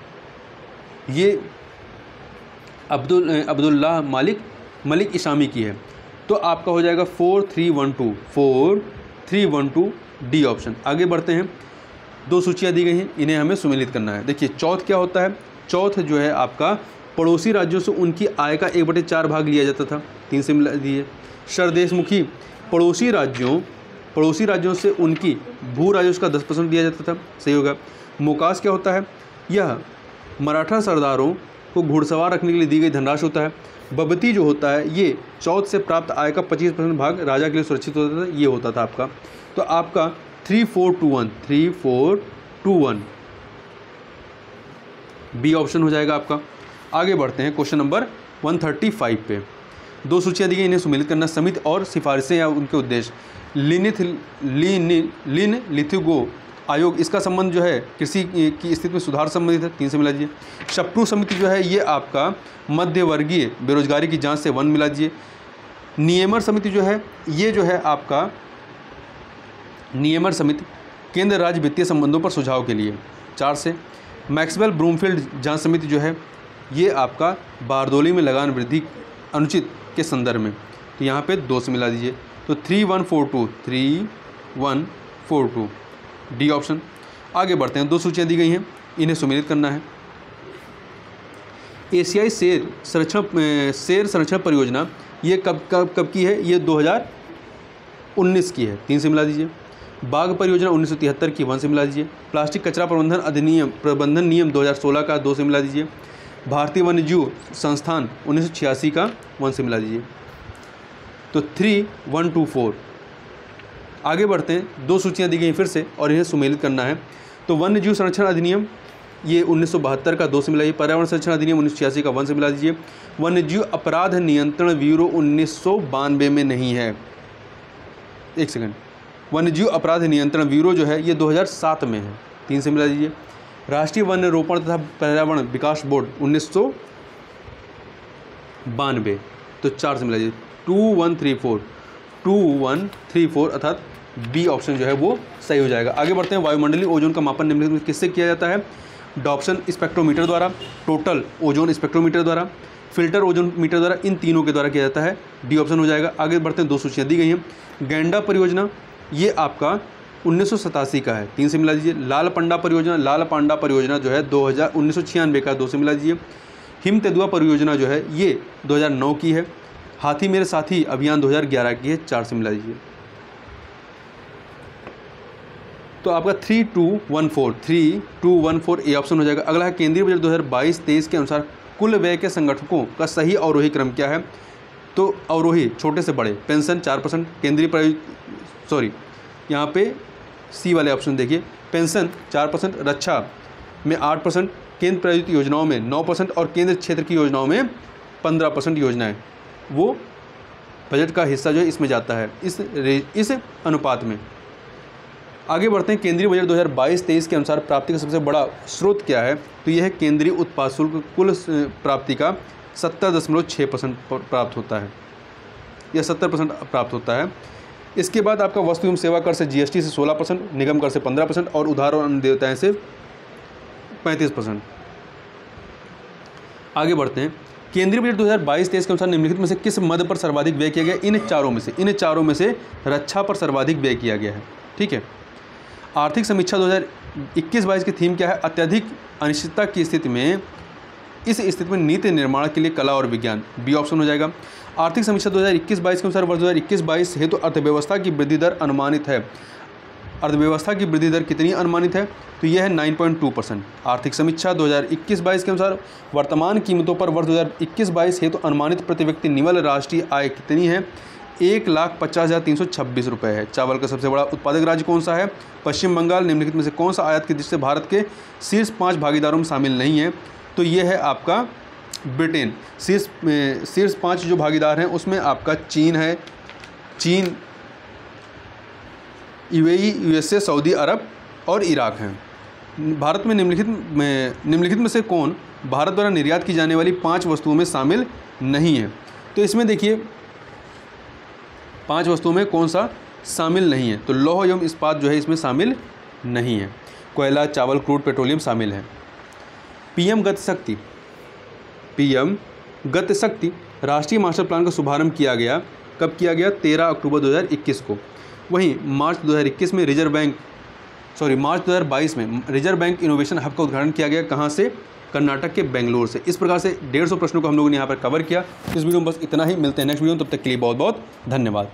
ये अब्दुल्लाह मलिक इशामी की है, तो आपका हो जाएगा 4312 डी ऑप्शन। आगे बढ़ते हैं। 2 सूचियाँ दी गई हैं, इन्हें हमें सुमेलित करना है। देखिए चौथ क्या होता है, चौथ जो है आपका पड़ोसी राज्यों से उनकी आय का 1/4 भाग लिया जाता था, 3 से मिला दिए। सरदेशमुखी पड़ोसी राज्यों से उनकी भू राजस्व का 10% दिया जाता था, सही होगा। मोकास क्या होता है, यह मराठा सरदारों को घुड़सवार रखने के लिए दी गई धनराशि होता है। बबती जो होता है ये चौथ से प्राप्त आय का 25% भाग राजा के लिए सुरक्षित होता था, ये होता था आपका। तो आपका 3421 बी ऑप्शन हो जाएगा आपका। आगे बढ़ते हैं क्वेश्चन नंबर 135 पे। दो सूचियाँ दी गई, इन्हें सुमेलित करना। समिति और सिफारिशें या उनके उद्देश्य। लिथिगो आयोग, इसका संबंध जो है कृषि की स्थिति में सुधार संबंधित है, 3 से मिला दीजिए। शप्रू समिति जो है ये आपका मध्यवर्गीय बेरोजगारी की जांच से 1 मिला दीजिए। नियमर समिति जो है ये जो है आपका नियमर समिति केंद्र राज्य वित्तीय संबंधों पर सुझाव के लिए, 4 से। मैक्सवेल ब्रूमफील्ड जांच समिति जो है ये आपका बारदोली में लगान वृद्धि अनुचित के संदर्भ में, तो यहाँ पे 2 से मिला दीजिए। तो 3142 डी ऑप्शन। आगे बढ़ते हैं, 2 सूचियाँ दी गई हैं, इन्हें सुमेलित करना है। एशियाई शेर संरक्षण परियोजना ये कब की है? ये 2019 की है, 3 से मिला दीजिए। बाघ परियोजना 1973 की, 1 से मिला दीजिए। प्लास्टिक कचरा प्रबंधन नियम 2016 का, 2 से मिला दीजिए। भारतीय वन्यजीव संस्थान 1986 का, 1 से मिला दीजिए। तो 3124। आगे बढ़ते हैं, 2 सूचियाँ दी गई फिर से और इन्हें सुमेलित करना है। तो वन्यजीव संरक्षण अधिनियम ये 1972 का, 2 से मिलाइए। पर्यावरण संरक्षण अधिनियम 1986 का, 1 से मिला दीजिए। वन्यजीव अपराध नियंत्रण ब्यूरो 1992 में नहीं है, 1 सेकंड। वन्यजीव अपराध नियंत्रण ब्यूरो जो है ये 2007 में है, 3 से मिला दीजिए। राष्ट्रीय वन्य रोपण तथा पर्यावरण विकास बोर्ड 1992, तो 4 से मिला दीजिए। 2134 अर्थात बी ऑप्शन जो है वो सही हो जाएगा। आगे बढ़ते हैं, वायुमंडलीय ओजोन का मापन निम्नलिखित में किससे किया जाता है? डॉप्सन स्पेक्ट्रोमीटर द्वारा, टोटल ओजोन स्पेक्ट्रोमीटर द्वारा, फिल्टर ओजोन मीटर द्वारा, इन तीनों के द्वारा किया जाता है, डी ऑप्शन हो जाएगा। आगे बढ़ते हैं, 2 सूचियाँ दी गई हैं। गैंडा परियोजना ये आपका 1987 का है, 3 से मिला दीजिए। लाल पांडा परियोजना जो है 1996 का, 2 से मिला दीजिए। हिम तेंदुआ परियोजना जो है ये 2009 की है। हाथी मेरे साथी अभियान 2011 की है, 4 से मिला दीजिए। तो आपका 3214 ए ऑप्शन हो जाएगा। अगला है केंद्रीय बजट 2022-23 के अनुसार कुल व्यय के संगठकों का सही अवरोही क्रम क्या है? तो अवरोही छोटे से बड़े, पेंशन 4%, केंद्रीय यहाँ पे सी वाले ऑप्शन देखिए, पेंशन 4%, रक्षा में 8%, केंद्र प्रायोजित योजनाओं में 9% और केंद्र क्षेत्र की योजनाओं में 15% योजनाएं, वो बजट का हिस्सा जो है इसमें जाता है, इस अनुपात में। आगे बढ़ते हैं, केंद्रीय बजट 2022-23 के अनुसार प्राप्ति का सबसे बड़ा स्रोत क्या है? तो यह है केंद्रीय उत्पाद शुल्क, कुल प्राप्ति का 70.6% प्राप्त होता है, या 70% प्राप्त होता है। इसके बाद आपका वस्तु एवं सेवा कर से जीएसटी से 16%, निगम कर से 15% और उधार और अन्य देयताएं से 35%। आगे बढ़ते हैं, केंद्रीय बजट 2022-23 के अनुसार निम्नलिखित में से किस मद पर सर्वाधिक व्यय किया गया? इन चारों में से रक्षा पर सर्वाधिक व्यय किया गया है, ठीक है। आर्थिक समीक्षा 2021-22 की थीम क्या है? अत्यधिक अनिश्चितता की स्थिति में, इस स्थिति में नीति निर्माण के लिए कला और विज्ञान, बी ऑप्शन हो जाएगा। आर्थिक समीक्षा 2021-22 के अनुसार वर्ष 2021-22 हेतु अर्थव्यवस्था की वृद्धि दर अनुमानित है। अर्थव्यवस्था की वृद्धि दर कितनी अनुमानित है? तो यह है 9.2%। आर्थिक समीक्षा 2021-22 के अनुसार वर्तमान कीमतों पर वर्ष 2021-22 हेतु अनुमानित प्रति व्यक्ति निवल राष्ट्रीय आय कितनी है? 1,50,326 रुपये है। चावल का सबसे बड़ा उत्पादक राज्य कौन सा है? पश्चिम बंगाल। निम्नलिखित में से कौन सा आयात की दृष्टि से भारत के शीर्ष 5 भागीदारों में शामिल नहीं है? तो ये है आपका ब्रिटेन। शीर्ष 5 जो भागीदार हैं उसमें आपका चीन है, यूएई, यूएसए, सऊदी अरब और इराक हैं। भारत में निम्नलिखित में से कौन भारत द्वारा निर्यात की जाने वाली 5 वस्तुओं में शामिल नहीं है? तो इसमें देखिए 5 वस्तुओं में कौन सा शामिल नहीं है? तो लौह एवं इस्पात जो है इसमें शामिल नहीं है। कोयला, चावल, क्रूड, पेट्रोलियम शामिल है। पीएम गति शक्ति राष्ट्रीय मास्टर प्लान का शुभारंभ किया गया, कब किया गया? 13 अक्टूबर 2021 को। वहीं मार्च 2022 में रिजर्व बैंक इनोवेशन हब का उद्घाटन किया गया, कहाँ से? कर्नाटक के बेंगलोर से। इस प्रकार से 150 प्रश्नों को हम लोगों ने यहाँ पर कवर किया। इस वीडियो में बस इतना ही, मिलते हैं नेक्स्ट वीडियो में, तब तक के लिए बहुत बहुत धन्यवाद।